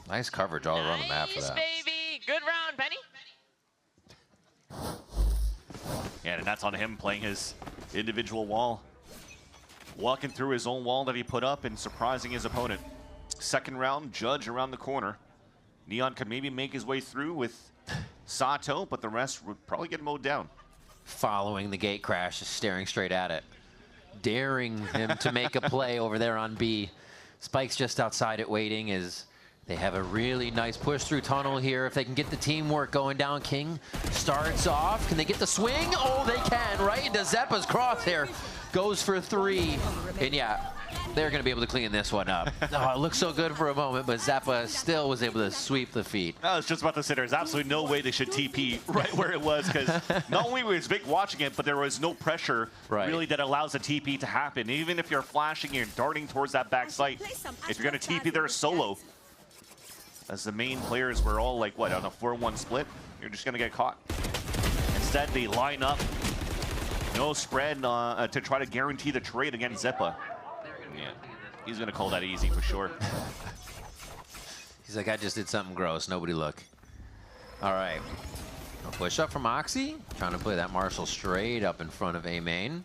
Nice coverage all around the map for that. Baby. Good round, Penny. Yeah, and that's on him playing his individual wall. Walking through his own wall that he put up and surprising his opponent. Second round, Judge around the corner. Neon could maybe make his way through with Sato, but the rest would probably get mowed down. Following the gate crash, just staring straight at it. Daring him to make a play over there on B. Spike's just outside it waiting as they have a really nice push through tunnel here. If they can get the teamwork going down, King starts off. Can they get the swing? Oh, they can, right into Zeppa's crosshair. Goes for 3. And yeah, they're going to be able to clean this one up. Oh, it looked so good for a moment, but Zeppa still was able to sweep the feet. I was just about to say there's absolutely no way they should TP right where it was, because not only was Vic watching it, but there was no pressure really that allows a TP to happen. Even if you're flashing and darting towards that back site, if you're going to TP there solo, as the main players were all like, what, on a 4-1 split? You're just going to get caught. Instead, they line up, no spread to try to guarantee the trade against Zippa. Yeah, he's going to call that easy for sure. He's like, I just did something gross. Nobody look. All right. A push up from Oxy. Trying to play that Marshall straight up in front of A main.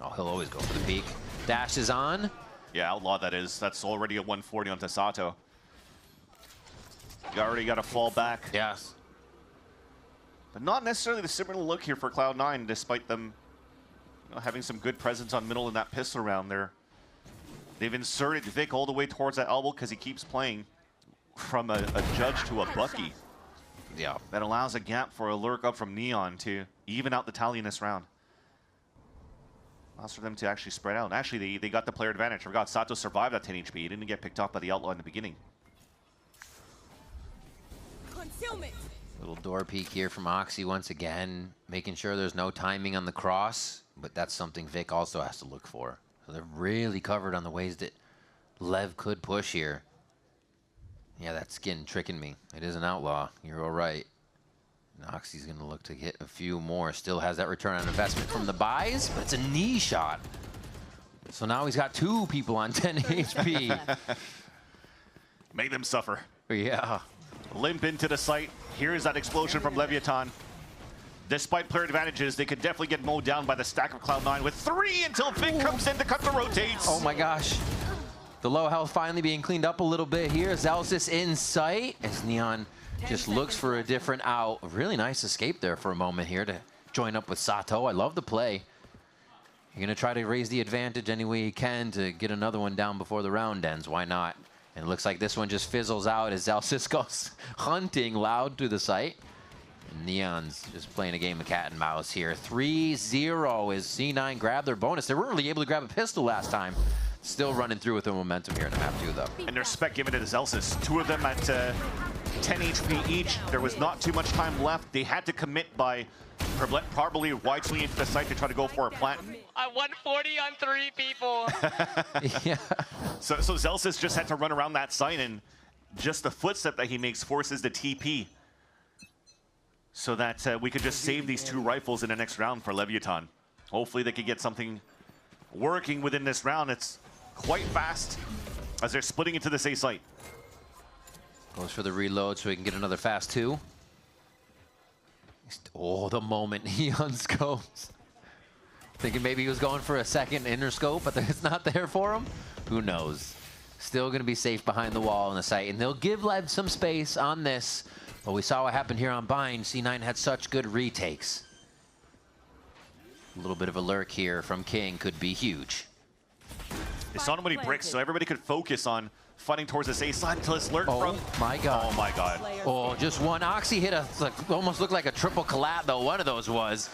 Oh, he'll always go for the peek. Dash is on. Yeah, Outlaw that is. That's already a 140 on Sato. You already got to fall back. Yes. But not necessarily the similar look here for Cloud9, despite them having some good presence on middle in that pistol round there. They've inserted Vic all the way towards that elbow because he keeps playing from a Judge to a Bucky. Yeah. That allows a gap for a lurk up from Neon to even out the tally in this round. Allows for them to actually spread out. And actually, they got the player advantage. I forgot Sato survived at 10 HP. He didn't get picked off by the Outlaw in the beginning. Concealment. Little door peek here from Oxy once again, making sure there's no timing on the cross, but that's something Vic also has to look for. So they're really covered on the ways that Lev could push here. Yeah, that skin tricking me. It is an Outlaw. You're all right. And Oxy's going to look to get a few more. Still has that return on investment from the buys, but it's a knee shot. So now he's got 2 people on 10 HP. Make them suffer. Yeah. Limp into the site. Here's that explosion from Leviathan. Despite player advantages, they could definitely get mowed down by the stack of Cloud9 with 3 until Vic comes in to cut the rotates. Oh my gosh. The low health finally being cleaned up a little bit here. Zelsis in sight as Neon just looks for a different out. A really nice escape there for a moment here to join up with Sato. I love the play. You're going to try to raise the advantage any way you can to get another one down before the round ends. Why not? And it looks like this one just fizzles out as Zelsis goes hunting loud through the site. And Neon's just playing a game of cat and mouse here. 3-0 as C9 grabbed their bonus. They weren't really able to grab a pistol last time. Still running through with the momentum here in map 2, though. And their spec given to the Zelsis. 2 of them at 10 HP each. There was not too much time left. They had to commit by probably widely into the site to try to go for a plant. I'm 140 on 3 people. Yeah. So Zelsis just had to run around that site, and just the footstep that he makes forces the TP. So that we could just save these 2 rifles in the next round for Leviathan. Hopefully they could get something working within this round. It's quite fast as they're splitting into this A site. Goes for the reload so he can get another fast 2. Oh, the moment he unscopes. Thinking maybe he was going for a second inner scope, but it's not there for him. Who knows? Still going to be safe behind the wall in the site, and they'll give Lev some space on this. But we saw what happened here on Bind. C9 had such good retakes. A little bit of a lurk here from King could be huge. They saw nobody bricks, so everybody could focus on fighting towards this A side until it's lurk from. My God. Oh my God. Oh, just one. Oxy hit almost looked like a triple collab, though. One of those was.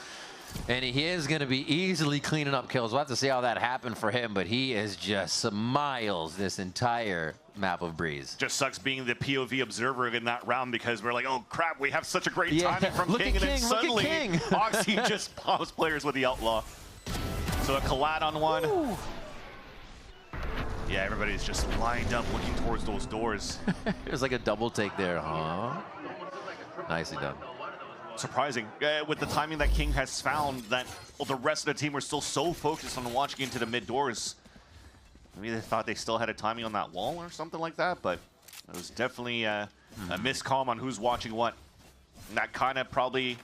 And he is going to be easily cleaning up kills. We'll have to see how that happened for him, but he is just miles this entire map of Breeze. Just sucks being the POV observer in that round because we're like, oh crap, we have such a great timing from Look King, at and then King, look at suddenly King. Oxy just pops players with the Outlaw. So a collide on one. Ooh. Yeah, everybody's just lined up looking towards those doors. There's like a double take there, huh? Nicely done. Surprising. With the timing that King has found, that the rest of the team were still so focused on watching into the mid doors. Maybe they thought they still had a timing on that wall or something like that, but it was definitely a miscomm on who's watching what. And that kind of probably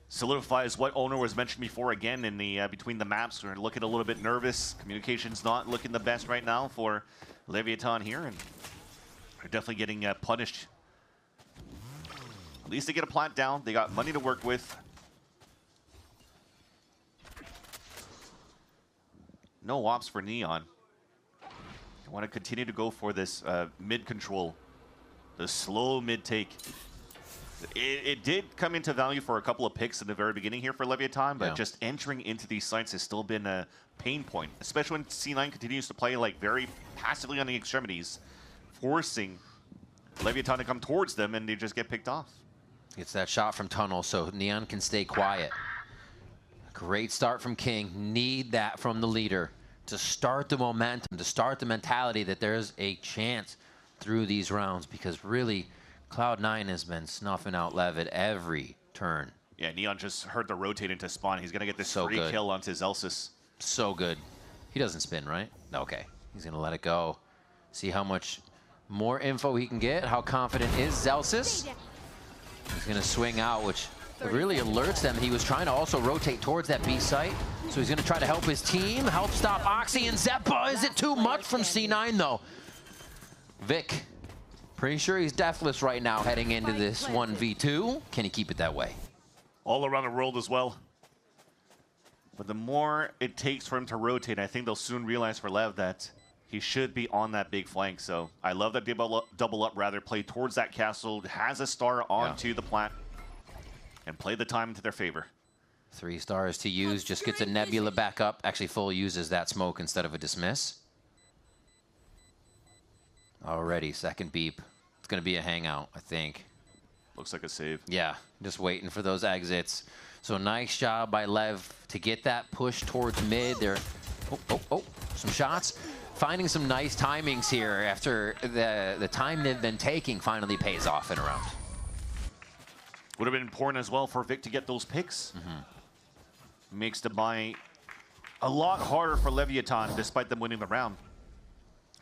solidifies what Owner was mentioned before again in the between the maps. We're looking a little bit nervous. Communication's not looking the best right now for Leviathan here, and they're definitely getting punished. At least they get a plant down. They got money to work with. No ops for Neon. They want to continue to go for this mid control. The slow mid take. It did come into value for a couple of picks in the very beginning here for Leviathan, but just entering into these sites has still been a pain point, especially when C9 continues to play like very passively on the extremities, forcing Leviathan to come towards them, and they just get picked off. Gets that shot from Tunnel so Neon can stay quiet. Great start from King. Need that from the leader to start the momentum, to start the mentality that there's a chance through these rounds, because really Cloud9 has been snuffing out LEV at every turn. Yeah, Neon just heard the rotate into spawn. He's going to get this So free good. kill onto Zelsis. So good. He doesn't spin, right? Okay. He's going to let it go. See how much more info he can get. How confident is Zelsis? He's going to swing out, which really alerts them. He was trying to also rotate towards that B site. So he's going to try to help his team, help stop Oxy and Zeppa. Is it too much from C9, though? Vic, pretty sure he's deathless right now heading into this 1v2. Can he keep it that way? All around the world as well. But the more it takes for him to rotate, I think they'll soon realize for LEV that he should be on that big flank. So I love that double up rather, play towards that castle, has a star onto the plant, and play the time into their favor. 3 stars to use, just gets a Nebula back up. Actually, full uses that smoke instead of a dismiss. Already, second beep. It's going to be a hangout, I think. Looks like a save. Yeah, just waiting for those exits. So nice job by LEV to get that push towards mid. They're, some shots. Finding some nice timings here after the time they've been taking finally pays off in a round. Would have been important as well for Vic to get those picks. Makes the buy a lot harder for Leviathan despite them winning the round.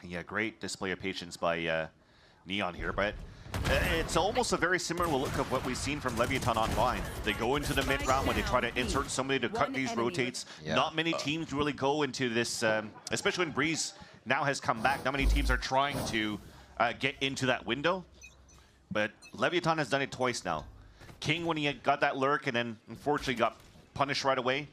Yeah, great display of patience by Neon here, but it's almost a very similar look of what we've seen from Leviathan online. They go into the mid round when they try to insert somebody to cut these rotates. Yeah. Not many teams really go into this, especially when Breeze now has come back. Not many teams are trying to get into that window, but Leviathan has done it twice now. King when he got that lurk and then unfortunately got punished right away.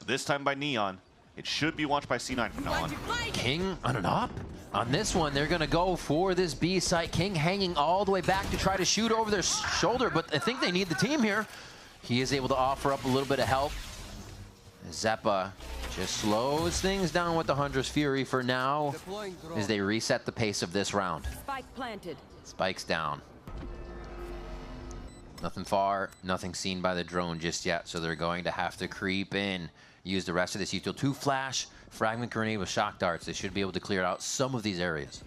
This time by Neon. It should be watched by C9 from now on. King on an up. On this one, they're going to go for this B site. King hanging all the way back to try to shoot over their shoulder, but I think they need the team here. He is able to offer up a little bit of help. Zeppa just slows things down with the Hunter's Fury for now as they reset the pace of this round. Spike planted. Spike's down. Nothing far, nothing seen by the drone just yet, so they're going to have to creep in. Use the rest of this util to flash, fragment grenade with shock darts. They should be able to clear out some of these areas.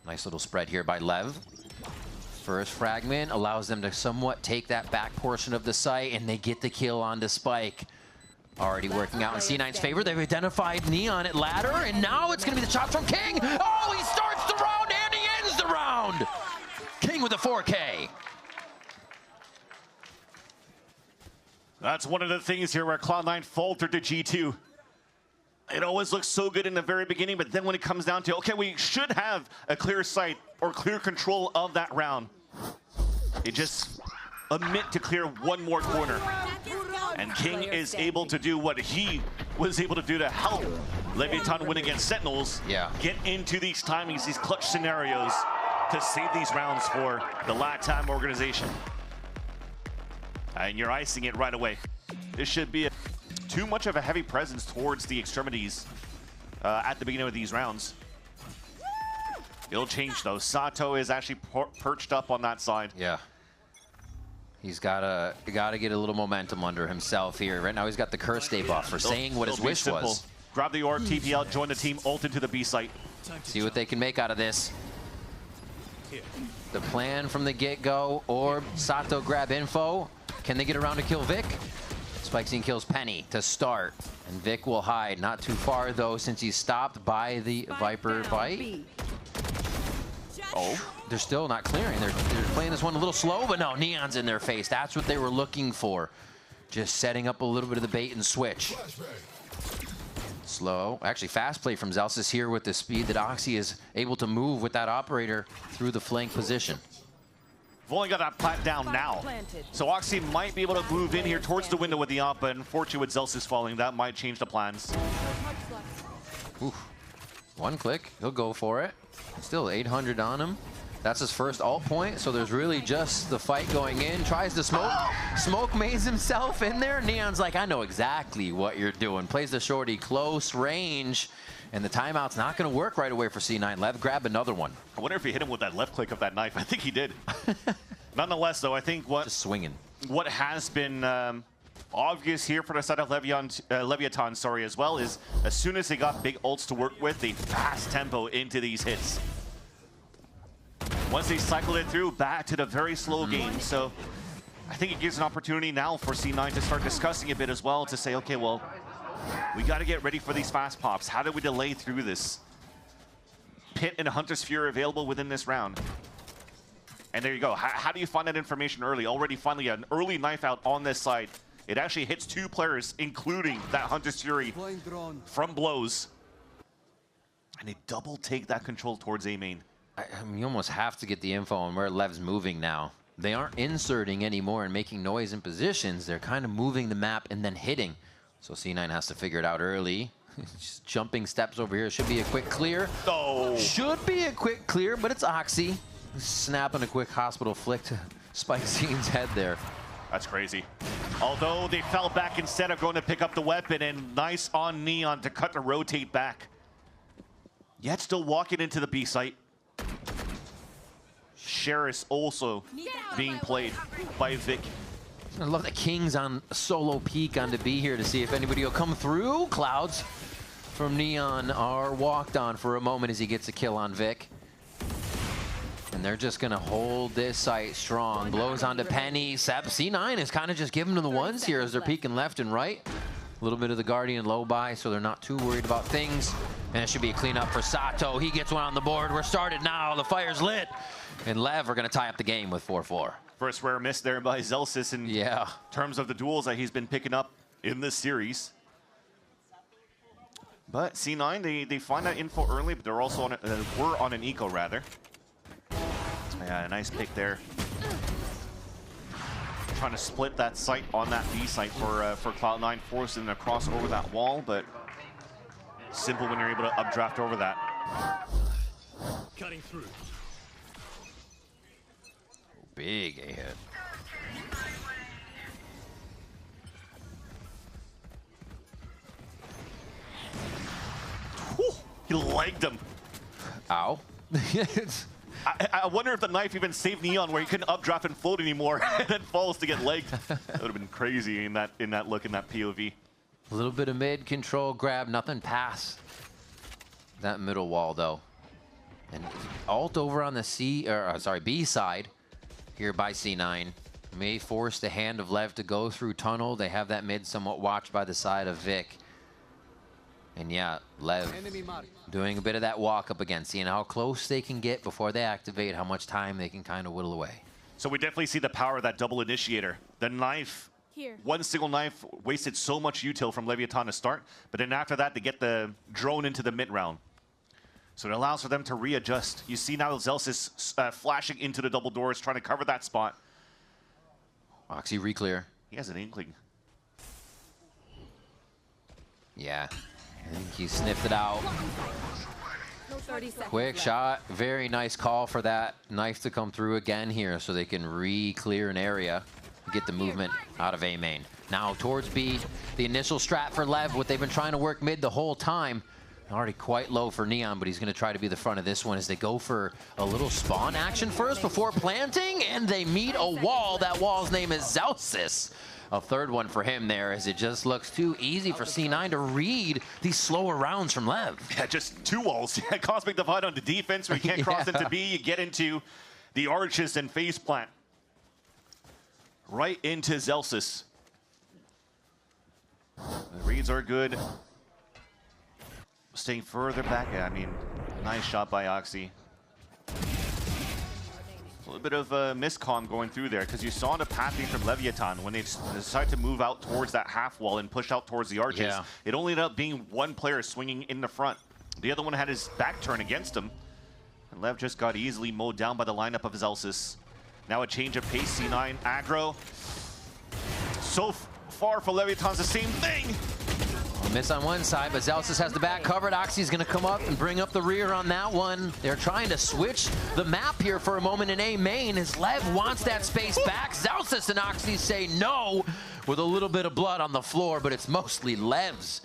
Nice little spread here by LEV. First fragment allows them to somewhat take that back portion of the site, and they get the kill onto Spike. Already working out in C9's favor. They've identified Neon at ladder, and now it's going to be the shot from King. Oh, he starts the round and he ends the round. King with a 4K. That's one of the things here where Cloud9 faltered to G2. It always looks so good in the very beginning, but then when it comes down to, okay, we should have a clear sight or clear control of that round, they just omit to clear one more corner. And King is able to do what he was able to do to help Leviathan win against Sentinels. Yeah. Get into these timings, these clutch scenarios to save these rounds for the LATAM organization. And you're icing it right away. This should be too much of a heavy presence towards the extremities at the beginning of these rounds. It'll change though. Sato is actually perched up on that side. Yeah. He's gotta get a little momentum under himself here. Right now he's got the curse day buff for saying what his wish was. Grab the orb, TP out, join the team, ult into the B site. See what they can make out of this. The plan from the get-go, orb, Sato grab info. Can they get around to kill Vic? Spike Scene kills Penny to start. And Vic will hide. Not too far though, since he's stopped by the Viper bite. Oh, they're still not clearing. They're playing this one a little slow, but no, Neon's in their face. That's what they were looking for. Just setting up a little bit of the bait and switch. Slow. Actually, fast play from Zelsis here with the speed that Oxy is able to move with that operator through the flank position. We've only got that plant down now. So Oxy might be able to move in here towards the window with the op, but unfortunately with Zelsis falling, that might change the plans. Oof. One click, he'll go for it. Still 800 on him. That's his first ult point, so there's really just the fight going in. Tries to smoke. Smoke maze himself in there. Neon's like, I know exactly what you're doing. Plays the shorty close range, and the timeout's not going to work right away for C9. LEV grab another one. I wonder if he hit him with that left click of that knife. I think he did. Nonetheless, though, I think just swinging. What has been obvious here for the side of Leviathan, sorry, as well, is as soon as they got big ults to work with, they fast tempo into these hits. Once they cycled it through, back to the very slow game. So I think it gives an opportunity now for C9 to start discussing a bit as well, to say, okay, well, we got to get ready for these fast pops. How do we delay through this? Pit and Hunter's Fury available within this round. And there you go. How do you find that information early? Already finally an early knife out on this side. It actually hits 2 players, including that Hunter's Fury from blows. And they double take that control towards A main. I mean, you almost have to get the info on where Lev's moving now. They aren't inserting anymore and making noise in positions. They're kind of moving the map and then hitting. So C9 has to figure it out early. Just jumping steps over here. Should be a quick clear. Oh. Should be a quick clear, but it's Oxy. Snapping a quick hospital flick to Spike Scene's head there. That's crazy. Although they fell back instead of going to pick up the weapon, and nice on Neon to cut the rotate back. Yet still walking into the B site. Sheris also being played by Vic. I love that King's on solo peek onto B here to see if anybody will come through. Clouds from Neon are walked on for a moment as he gets a kill on Vic. And they're just going to hold this site strong. Blows onto Penny. C9 is kind of just giving them the ones here as they're peeking left and right. A little bit of the Guardian low by, so they're not too worried about things. And it should be a cleanup for Sato. He gets one on the board. We're started now. The fire's lit. And Lev are going to tie up the game with 4-4. First rare miss there by Zelsis in terms of the duels that he's been picking up in this series. But C9, they find that info early, but they're also on were on an eco rather. Yeah, a nice pick there. Trying to split that site on that B site for Cloud9, forcing them to cross over that wall, but simple when you're able to updraft over that. Cutting through. Big A hit. Whew, he legged him. Ow. I wonder if the knife even saved Neon, where he couldn't updraft and float anymore, and then falls to get legged. That would have been crazy in that look, in that POV. A little bit of mid control grab, nothing past that middle wall though. And ult over on the B side here by C9 may force the hand of Lev to go through tunnel. They have that mid somewhat watched by the side of Vic. And yeah, Lev doing a bit of that walk up again, seeing how close they can get before they activate, how much time they can kind of whittle away. So we definitely see the power of that double initiator. The knife, one single knife wasted so much util from Leviathan to start, but then after that they get the drone into the mid round. So it allows for them to readjust. You see now Zelsis flashing into the double doors, trying to cover that spot. Oxy re-clear. He has an inkling. Yeah. I think he sniffed it out. Quick shot. Very nice call for that knife to come through again here so they can re-clear an area, get the movement out of A main. Now towards B, the initial strat for Lev, what they've been trying to work mid the whole time. Already quite low for Neon, but he's going to try to be the front of this one as they go for a little spawn action first before planting, and they meet a wall. That wall's name is Zelsis. A third one for him there, as it just looks too easy for C9 to read these slower rounds from Lev. Yeah, just 2 walls. Cosmic Divide on the defense, where you can't cross into B. You get into the arches and face plant. Right into Zelsis. The reads are good. Staying further back. I mean, nice shot by Oxy. A little bit of miscomm going through there, because you saw the pathing from Leviathan when they decided to move out towards that half wall and push out towards the arches. Yeah. It only ended up being one player swinging in the front. The other one had his back turn against him. And Lev just got easily mowed down by the lineup of Zelsis. Now a change of pace, C9 aggro. So far for Leviathan's the same thing. Miss on one side, but Zelsis has the back covered. Oxy's going to come up and bring up the rear on that one. They're trying to switch the map here for a moment in A main as Lev wants that space back. Zelsis and Oxy say no with a little bit of blood on the floor, but it's mostly Lev's.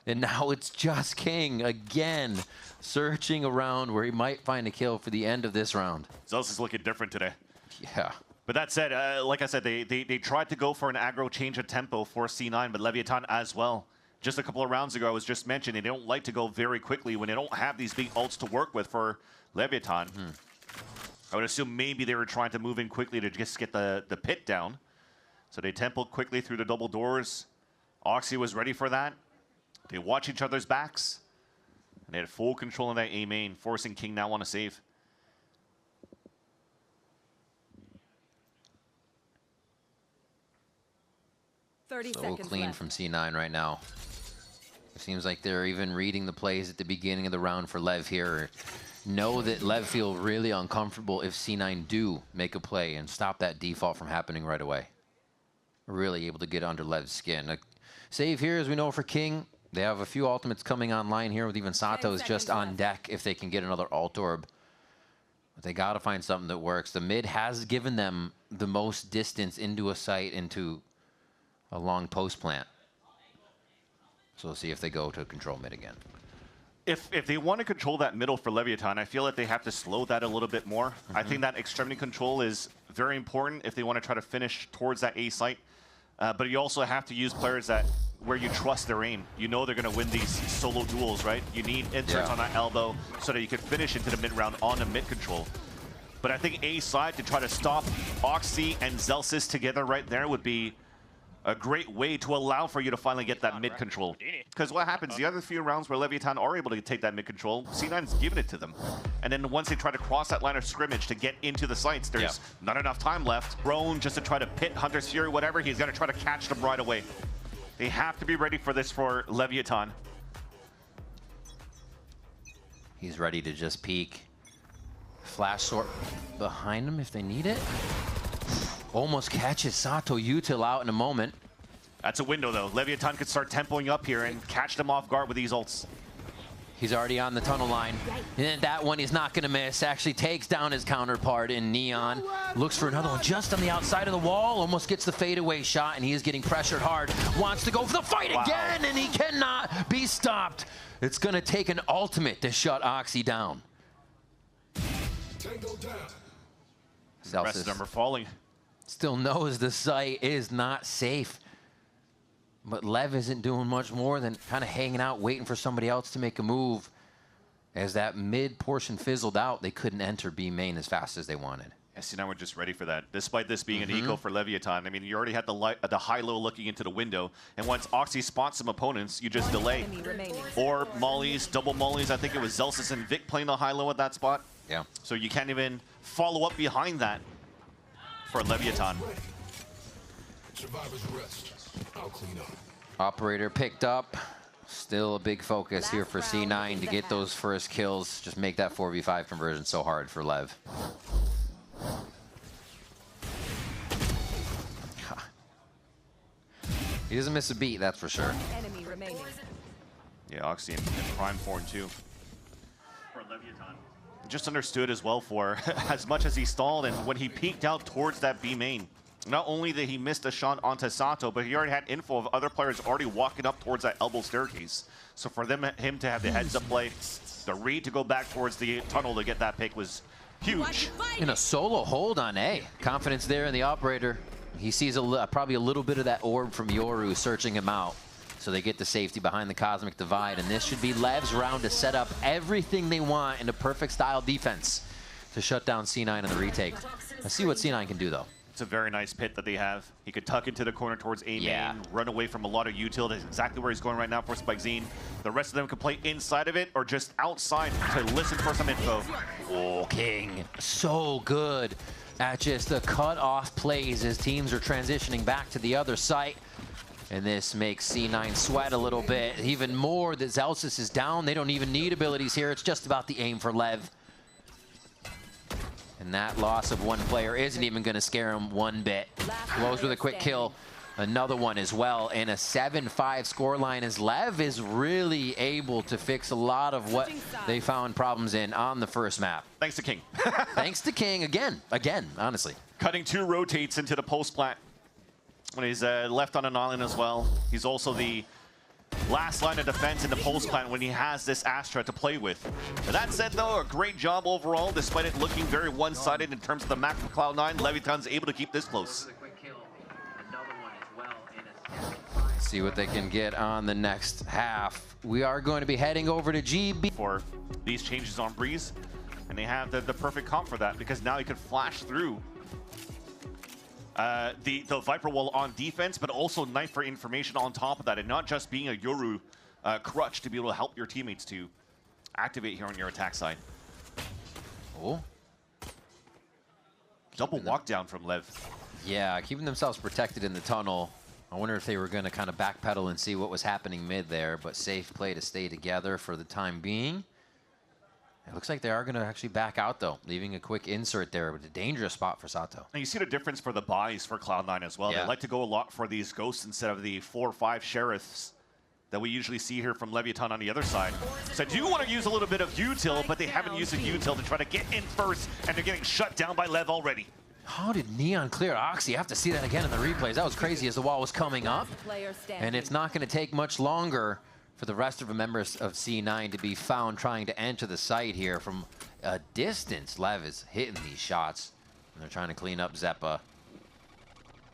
And now it's just King again, searching around where he might find a kill for the end of this round. Zelsis is looking different today. Yeah. But that said, like I said, they tried to go for an aggro change of tempo for C9, but Leviathan as well. Just a couple of rounds ago, I was just mentioning, they don't like to go very quickly when they don't have these big ults to work with for Leviathan. I would assume maybe they were trying to move in quickly to just get the pit down. So they tempoed quickly through the double doors. Oxy was ready for that. They watch each other's backs. And they had full control in that A main, forcing King now on a save. So clean from C9 right now. It seems like they're even reading the plays at the beginning of the round for LEV here. Know that LEV feel really uncomfortable if C9 do make a play and stop that default from happening right away. Really able to get under LEV's skin. A save here, as we know, for King. They have a few ultimates coming online here with even Sato's just on deck if they can get another ult orb. But they got to find something that works. The mid has given them the most distance into a site, into a long post plant. So we'll see if they go to control mid again. If they want to control that middle for Leviathan, I feel like they have to slow that a little bit more. I think that extremity control is very important if they want to try to finish towards that A site. But you also have to use players that where you trust their aim. You know they're going to win these solo duels, right? You need inserts on that elbow so that you can finish into the mid round on the mid control. But I think A side to try to stop Oxy and Zelsis together right there would be a great way to allow for you to finally get that mid control. Because what happens, the other few rounds where Leviathan are able to take that mid control, C9's giving it to them. And then once they try to cross that line of scrimmage to get into the sites, there's not enough time left. Roan just to try to pit Hunter's Fury, whatever, he's going to try to catch them right away. They have to be ready for this for Leviathan. He's ready to just peek. Flash sword behind him if they need it. Almost catches Sato Util out in a moment. That's a window, though. Leviathan could start tempoing up here and catch them off guard with these ults. He's already on the tunnel line. And that one he's not going to miss. Actually takes down his counterpart in Neon. Looks for another one just on the outside of the wall. Almost gets the fadeaway shot, and he is getting pressured hard. Wants to go for the fight again, and he cannot be stopped. It's going to take an ultimate to shut Oxy down. Rest of them are falling. Still knows the site is not safe. But LEV isn't doing much more than kind of hanging out, waiting for somebody else to make a move. As that mid portion fizzled out, they couldn't enter B main as fast as they wanted. Yes, now we're just ready for that. Despite this being an eco for Leviathan, I mean, you already had the high-low looking into the window, and once Oxy spots some opponents, you just delay. Or mollies, double mollies. I think it was Zelsis and Vic playing the high-low at that spot. Yeah. So you can't even follow up behind that for Leviathan. Survivors rest. I'll clean up. Operator picked up. Still a big focus here for C9 to get those first kills. Just make that 4v5 conversion so hard for LEV. He doesn't miss a beat, that's for sure. Enemy remaining. Yeah, Oxy in prime form too. For Leviathan. Just understood as well for as much as he stalled and when he peeked out towards that B main. Not only did he miss the shot onto Sato, but he already had info of other players already walking up towards that elbow staircase. So for him to have the heads-up play, the read to go back towards the tunnel to get that pick was huge. In a solo hold on A. Confidence there in the operator. He sees probably a little bit of that orb from Yoru searching him out. So they get the safety behind the Cosmic Divide, and this should be LEV's round to set up everything they want in a perfect style defense to shut down C9 in the retake. Let's see what C9 can do, though. It's a very nice pit that they have. He could tuck into the corner towards A main, run away from a lot of util. That's exactly where he's going right now for SpikeZine. The rest of them can play inside of it or just outside to listen for some info. Oh, King, so good at just the cut-off plays as teams are transitioning back to the other site. And this makes C9 sweat a little bit. Even more that Zelsis is down. They don't even need abilities here. It's just about the aim for LEV. And that loss of one player isn't even going to scare him one bit. Blows with a quick kill. Another one as well. And a 7-5 scoreline as LEV is really able to fix a lot of what they found problems in on the first map. Thanks to King. Thanks to King again, honestly. Cutting 2 rotates into the post plant. When he's left on an island as well. He's also the last line of defense in the pulse plant when he has this Astra to play with. But that said, though, a great job overall, despite it looking very one-sided in terms of the map for Cloud9. Leviathan's able to keep this close. See what they can get on the next half. We are going to be heading over to GB. For these changes on Breeze, and they have the perfect comp for that, because now he can flash through the Viper wall on defense, but also knife for information on top of that, and not just being a Yoru crutch to be able to help your teammates to activate here on your attack side. Oh. Double walk down from Lev. Yeah, keeping themselves protected in the tunnel. I wonder if they were going to kind of backpedal and see what was happening mid there, but safe play to stay together for the time being. It looks like they are going to actually back out, though, leaving a quick insert there, but a dangerous spot for Sato. And you see the difference for the buys for Cloud9 as well. Yeah. They like to go a lot for these ghosts instead of the 4 or 5 sheriffs that we usually see here from Leviathan on the other side. So I do want to use a little bit of util, but they haven't used a util to try to get in first, and they're getting shut down by Lev already. How did Neon clear Oxy? You have to see that again in the replays. That was crazy as the wall was coming up. And it's not going to take much longer for the rest of the members of C9 to be found trying to enter the site here from a distance. Lev is hitting these shots, and they're trying to clean up Zeppa.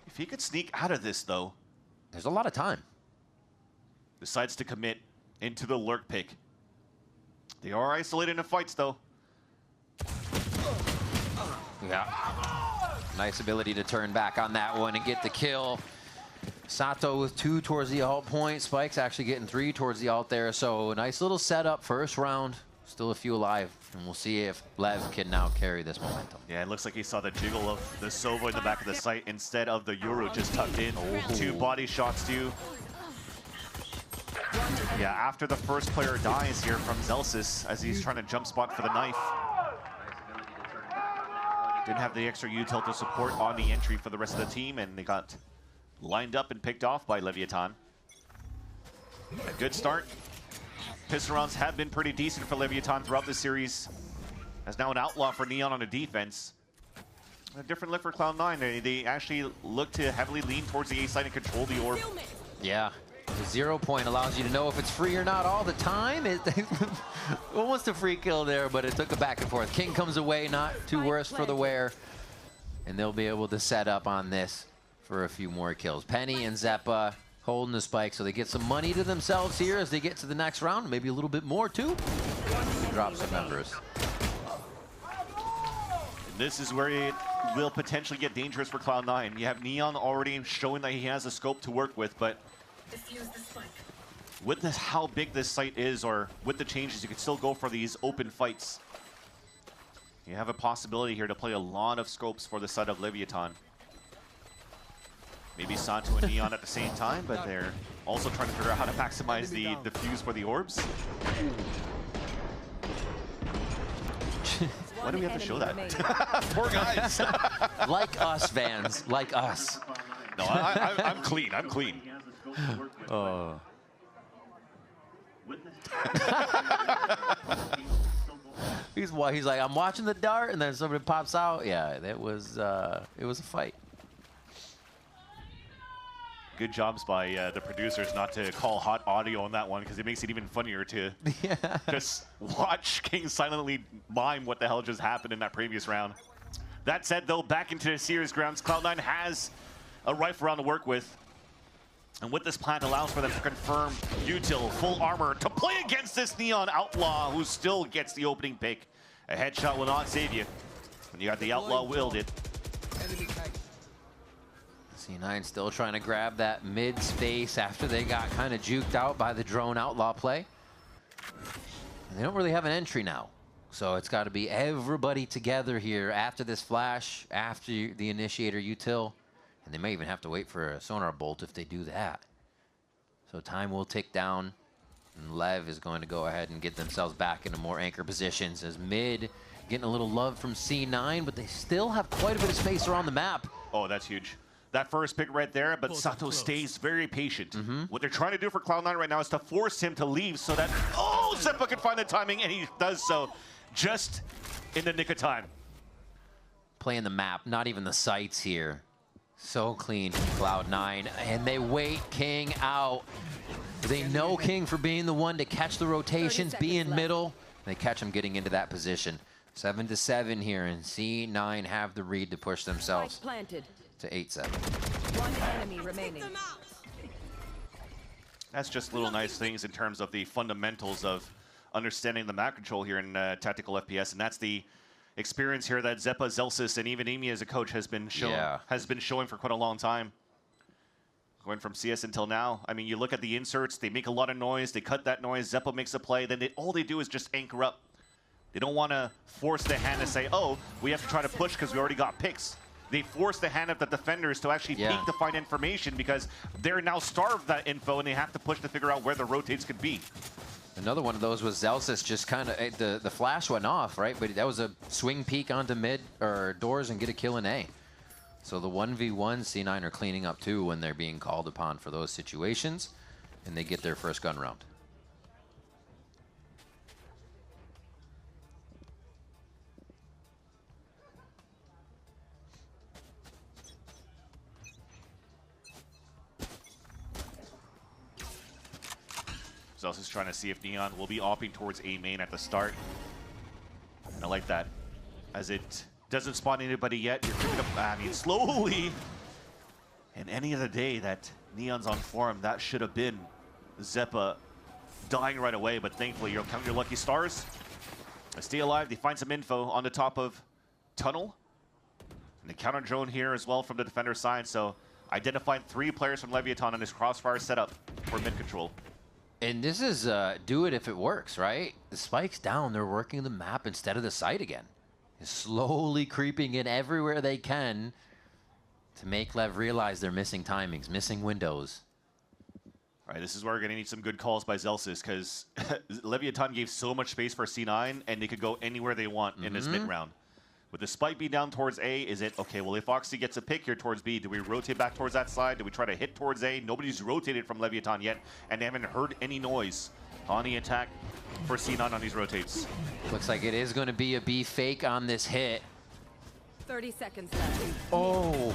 If he could sneak out of this, though. There's a lot of time. Decides to commit into the lurk pick. They are isolated in fights, though. Yeah. Nice ability to turn back on that one and get the kill. Sato with 2 towards the alt point. Spike's actually getting 3 towards the alt there. So a nice little setup first round. Still a few alive. And we'll see if Lev can now carry this momentum. Yeah, it looks like he saw the jiggle of the Sova in the back of the site instead of the Euro just tucked in. 2 body shots to. Yeah, after the first player dies here from Zelsis as he's trying to jump spot for the knife. Didn't have the extra util to support on the entry for the rest of the team, and they got lined up and picked off by Leviathan. A good start. Pistol rounds have been pretty decent for Leviathan throughout this series. As now an outlaw for Neon on a defense. A different lift for Cloud9. They actually look to heavily lean towards the A side and control the orb. Yeah. The 0 point allows you to know if it's free or not all the time. It almost a free kill there, but it took a back and forth. King comes away, not too worse for the wear. And they'll be able to set up on this for a few more kills. Penny and Zeppa holding the spike, so they get some money to themselves here as they get to the next round. Maybe a little bit more, too. Drop some members. This is where it will potentially get dangerous for Cloud9. You have Neon already showing that he has a scope to work with, but Defuse the spike. with this, how big this site is, or with the changes, you can still go for these open fights. You have a possibility here to play a lot of scopes for the side of Leviathan. Maybe Santo and Neon at the same time, but they're also trying to figure out how to maximize the fuse for the orbs. Why do we have to show that? Poor guys. Like us, Vans. Like us. No, I'm clean. I'm clean. He's like, I'm watching the dart, and then somebody pops out. Yeah, it was a fight. Good jobs by the producers not to call hot audio on that one, because it makes it even funnier to just watch King silently mime what the hell just happened in that previous round. That said, though, back into the series grounds, Cloud9 has a rifle round to work with. And what this plan allows for them to confirm util, full armor, to play against this Neon Outlaw, who still gets the opening pick. A headshot will not save you when you got the Outlaw wielded. C9 still trying to grab that mid space after they got kind of juked out by the drone Outlaw play. And they don't really have an entry now. So it's got to be everybody together here after this flash, after the initiator util. And they may even have to wait for a sonar bolt if they do that. So time will tick down. And Lev is going to go ahead and get themselves back into more anchor positions as mid getting a little love from C9, but they still have quite a bit of space around the map. Oh, that's huge. That first pick right there, but Sato stays very patient. What they're trying to do for Cloud9 right now is to force him to leave so that, oh, Zeppa can find the timing, and he does so just in the nick of time. Playing the map, not even the sights here. So clean from Cloud9, and they wait King out. They know King for being the one to catch the rotations, be in middle. They catch him getting into that position. 7-7 here, and C9 have the read to push themselves Planted. to 8-7. One enemy remaining. That's just little nice things in terms of the fundamentals of understanding the map control here in tactical FPS, and that's the experience here that Zeppa, Zelsis, and even Amy as a coach has been showing for quite a long time. Going from CS until now. I mean, you look at the inserts, they make a lot of noise, they cut that noise, Zeppa makes a play, then all they do is just anchor up. They don't want to force the hand to say, oh, we have to try to push because we already got picks. They force the hand of the defenders to actually peek to find information because they're now starved that info and they have to push to figure out where the rotates could be. Another one of those was Zelsis just kind of, the flash went off, right? But that was a swing peek onto mid or doors and get a kill in A. So the 1v1 C9 are cleaning up too when they're being called upon for those situations, and they get their first gun round. Zelsis is trying to see if Neon will be opting towards A main at the start. And I like that. As it doesn't spawn anybody yet, you're picking up, I mean, slowly. And any other day that Neon's on form, that should have been Zeppa dying right away, but thankfully you'll count your lucky stars. They stay alive, they find some info on the top of Tunnel. And the counter drone here as well from the defender side, so identified 3 players from Leviathan on his crossfire setup for mid control. And this is do it if it works, right? The spike's down, they're working the map instead of the site again. Slowly creeping in everywhere they can to make LEV realize they're missing timings, missing windows. All right, this is where we're going to need some good calls by Zelsis because Leviathan gave so much space for C9 and they could go anywhere they want in this mid round. With the spike being down towards A, is it, okay, well, if Oxy gets a pick here towards B, do we rotate back towards that side? Do we try to hit towards A? Nobody's rotated from Leviathan yet, and they haven't heard any noise on the attack for C9 on these rotates. Looks like it is going to be a B fake on this hit. 30 seconds left. Oh.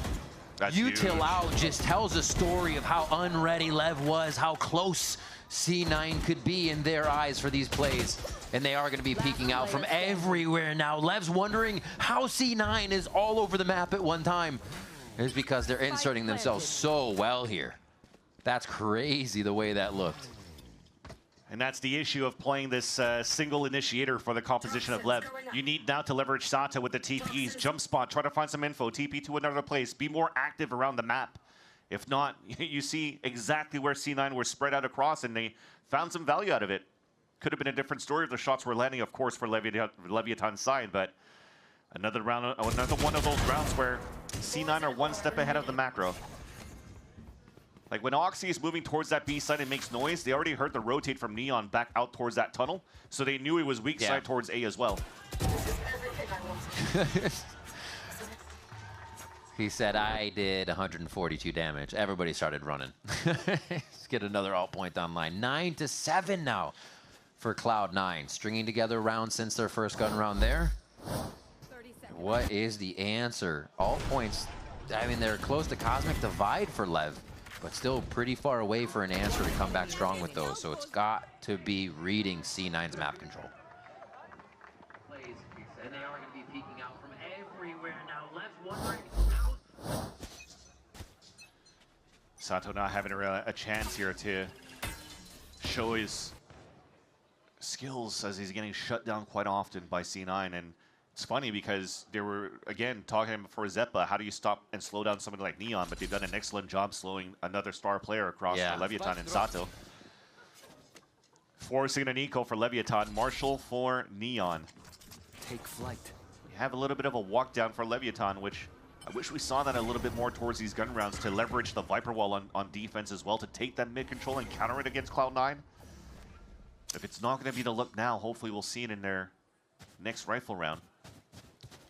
That's Util huge. out just tells a story of how unready LEV was, how close C9 could be in their eyes for these plays. And they are going to be peeking out from everywhere now. LEV's wondering how C9 is all over the map at one time. It's because they're inserting themselves so well here. That's crazy the way that looked. And that's the issue of playing this single initiator for the composition of LEV. You need now to leverage Sata with the TPs, jump spot, try to find some info, TP to another place, be more active around the map. If not, you see exactly where C9 were spread out across and they found some value out of it. Could have been a different story if the shots were landing, of course, for Leviathan's side, but another round, another one of those rounds where C9 are one step ahead of the macro. Like when Oxy is moving towards that B side and makes noise, they already heard the rotate from Neon back out towards that tunnel, so they knew he was weak side towards A as well. He said, I did 142 damage. Everybody started running. Let's get another alt point online. 9-7 now for Cloud9. Stringing together rounds since their first gun round there. What is the answer? Alt points, I mean, they're close to Cosmic Divide for LEV, but still pretty far away for an answer to come back strong with those. So it's got to be reading C9's map control. And they are going to be peeking out from everywhere now. LEV's wondering how. Sato not having a chance here to show his skills as he's getting shut down quite often by C9. And it's funny because they were, again, talking before Zeppa, how do you stop and slow down somebody like Neon? But they've done an excellent job slowing another star player across for Leviathan and Sato. Forcing an eco for Leviathan, Marshall for Neon. Take flight. You have a little bit of a walk down for Leviathan, which I wish we saw that a little bit more towards these gun rounds to leverage the Viper Wall on defense as well, to take that mid control and counter it against Cloud9. If it's not going to be the look now, hopefully we'll see it in their next rifle round.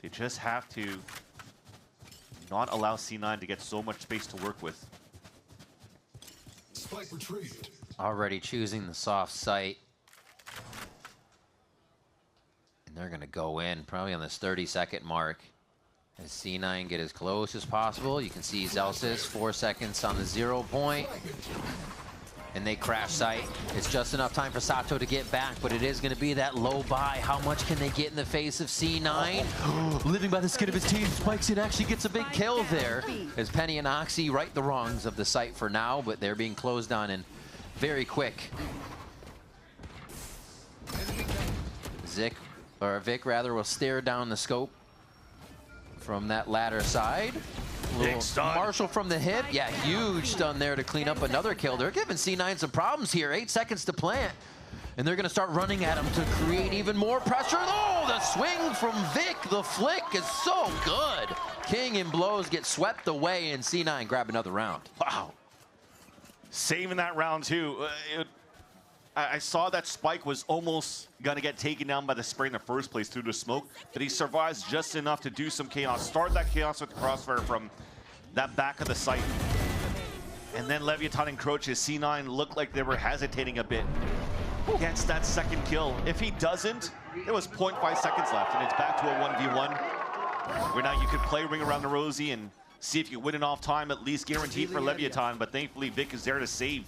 They just have to not allow C9 to get so much space to work with. Spike retrieved. Already choosing the soft site. And they're going to go in probably on this 30-second mark. As C9 get as close as possible, you can see Zelsis 4 seconds on the 0 point. And they crash site. It's just enough time for Sato to get back, but it is going to be that low buy. How much can they get in the face of C9? Living by the skin of his teeth, spikes in, actually gets a big kill there. As Penny and Oxy right the wrongs of the site for now, but they're being closed on and very quick. Vic will stare down the scope from that ladder side. Big stun. Marshall from the hip. Yeah, huge stun there to clean up another kill. They're giving C9 some problems here. 8 seconds to plant. And they're going to start running at him to create even more pressure. Oh, the swing from Vic. The flick is so good. King and Blows get swept away, and C9 grab another round. Wow. Saving that round, too. I saw that Spike was almost going to get taken down by the spray in the first place through the smoke, but he survives just enough to do some chaos. Start that chaos with the crossfire from that back of the site. And then Leviathan encroaches. C9 looked like they were hesitating a bit. Gets that second kill. If he doesn't, there was 0.5 seconds left, and it's back to a 1v1. Where now you could play Ring Around the Rosie and see if you win it off time, at least guaranteed for Leviathan, but thankfully Vic is there to save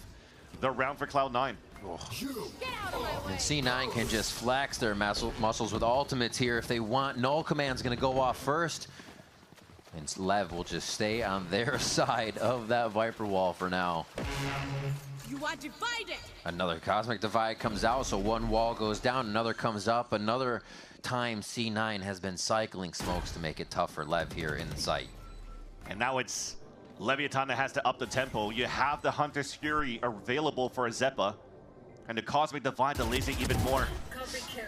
the round for Cloud9. And C9 can just flex their muscles with ultimates here if they want. Null Command's going to go off first. And Lev will just stay on their side of that Viper wall for now. You are divided. Another Cosmic Divide comes out, so one wall goes down, another comes up. Another time C9 has been cycling smokes to make it tough for Lev here in the site. And now it's Leviathan that has to up the tempo. You have the Hunter's Fury available for a Zeppa. And the Cosmic Divide delays it even more.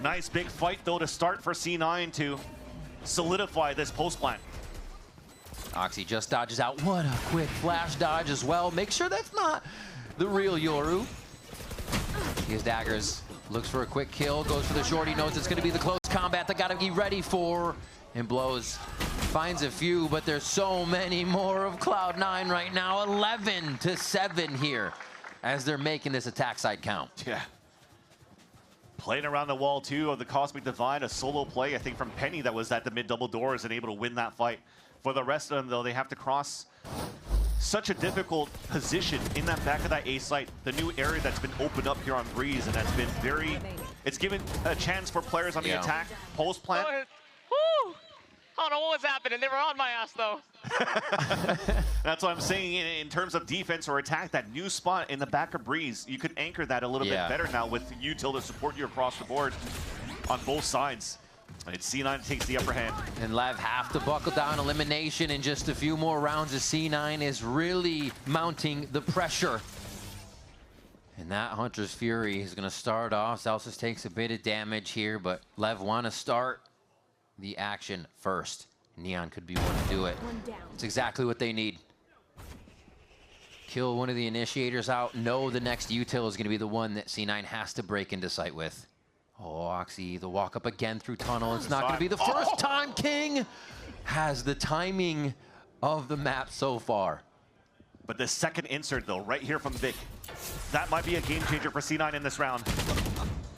Nice big fight, though, to start for C9 to solidify this post plant. Oxy just dodges out. What a quick flash dodge as well. Make sure that's not the real Yoru. He has daggers. Looks for a quick kill. Goes for the short. He knows it's going to be the close combat they got to be ready for. And Blows. Finds a few, but there's so many more of Cloud9 right now. 11-7 here, as they're making this attack side count. Yeah. Playing around the wall, too, of the Cosmic Divide. A solo play, I think, from Penny that was at the mid-double doors and able to win that fight. For the rest of them, though, they have to cross such a difficult position in that back of that A site. The new area that's been opened up here on Breeze, and that's been very... It's given a chance for players on the attack. Post plant. Woo! I don't know what was happening. They were on my ass, though. That's what I'm saying in terms of defense or attack. That new spot in the back of Breeze, you could anchor that a little bit better now with Util to support you across the board on both sides. And it's C9 that takes the upper hand. And Lev have to buckle down. Elimination in just a few more rounds as C9 is really mounting the pressure. And that Hunter's Fury is going to start off. Zelsis takes a bit of damage here, but Lev want to start the action first. Neon could be one to do it. It's exactly what they need. Kill one of the initiators out. Know the next util is going to be the one that C9 has to break into sight with. Oh, Oxy, the walk up again through tunnel. It's not going to be the first time. King has the timing of the map so far. But the second insert, though, right here from Vic, that might be a game changer for C9 in this round.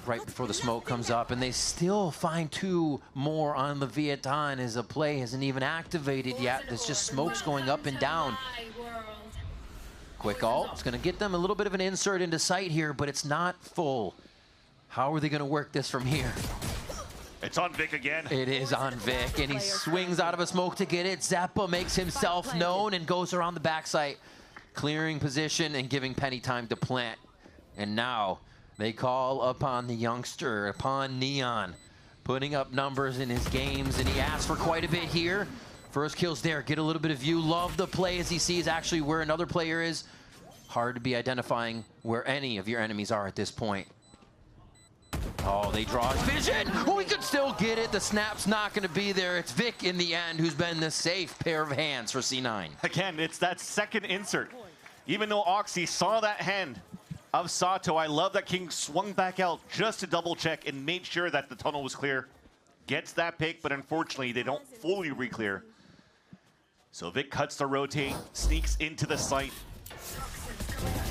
Right before the smoke comes up, and they still find 2 more on Leviathan as the play hasn't even activated yet. There's just smokes going up and down. Quick ult. It's going to get them a little bit of an insert into sight here, but it's not full. How are they going to work this from here? It's on Vic again. It is on Vic, and he swings out of a smoke to get it. Zeppa makes himself known and goes around the backside, clearing position and giving Penny time to plant. And now they call upon the youngster, upon Neon, putting up numbers in his games, and he asks for quite a bit here. First kill's there, get a little bit of view. Love the play as he sees actually where another player is. Hard to be identifying where any of your enemies are at this point. Oh, they draw his vision. Oh, he could still get it. The snap's not going to be there. It's Vic in the end who's been the safe pair of hands for C9. Again, it's that second insert. Even though Oxy saw that hand of Sato, I love that King swung back out just to double check and made sure that the tunnel was clear. Gets that pick, but unfortunately they don't fully re-clear. So Vic cuts the rotate, sneaks into the site,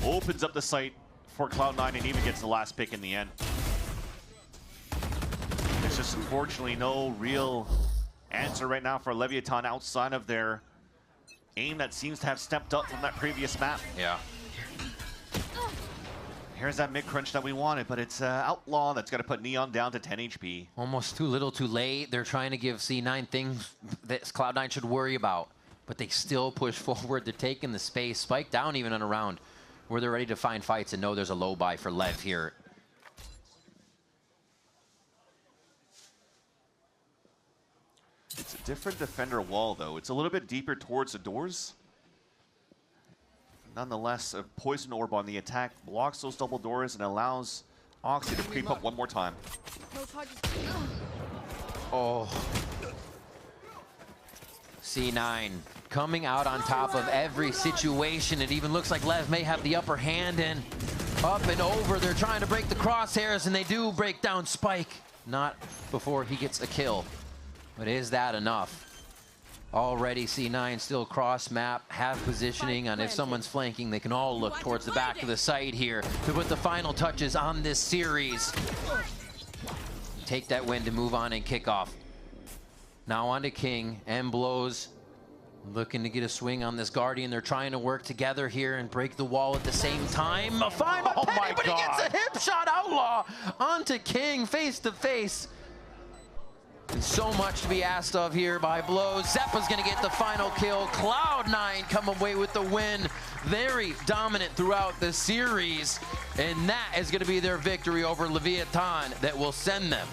opens up the site for Cloud9, and even gets the last pick in the end. There's just unfortunately no real answer right now for Leviathan outside of their aim that seems to have stepped up from that previous map. Yeah. Here's that mid-crunch that we wanted, but it's Outlaw that's going to put Neon down to 10 HP. Almost too little too late. They're trying to give C9 things that Cloud9 should worry about, but they still push forward. They're taking the space. Spike down even on a round where they're ready to find fights and know there's a low buy for LEV here. It's a different defender wall, though. It's a little bit deeper towards the doors. Nonetheless, a Poison Orb on the attack blocks those double doors and allows Oxy to creep up one more time. Oh. C9 coming out on top of every situation. It even looks like LEV may have the upper hand, and up and over. They're trying to break the crosshairs, and they do break down Spike. Not before he gets a kill. But is that enough? Already C9 still cross map, have positioning on if someone's flanking, they can all look towards the back of the site here to put the final touches on this series. Take that win to move on and kick off. Now on to King and Blows, looking to get a swing on this Guardian. They're trying to work together here and break the wall at the same time. A fine by Penny, but he gets a hip shot. Outlaw onto King face to face. And so much to be asked of here by Blows. Zeppa's gonna get the final kill. Cloud9 come away with the win. Very dominant throughout the series. And that is gonna be their victory over Leviathan that will send them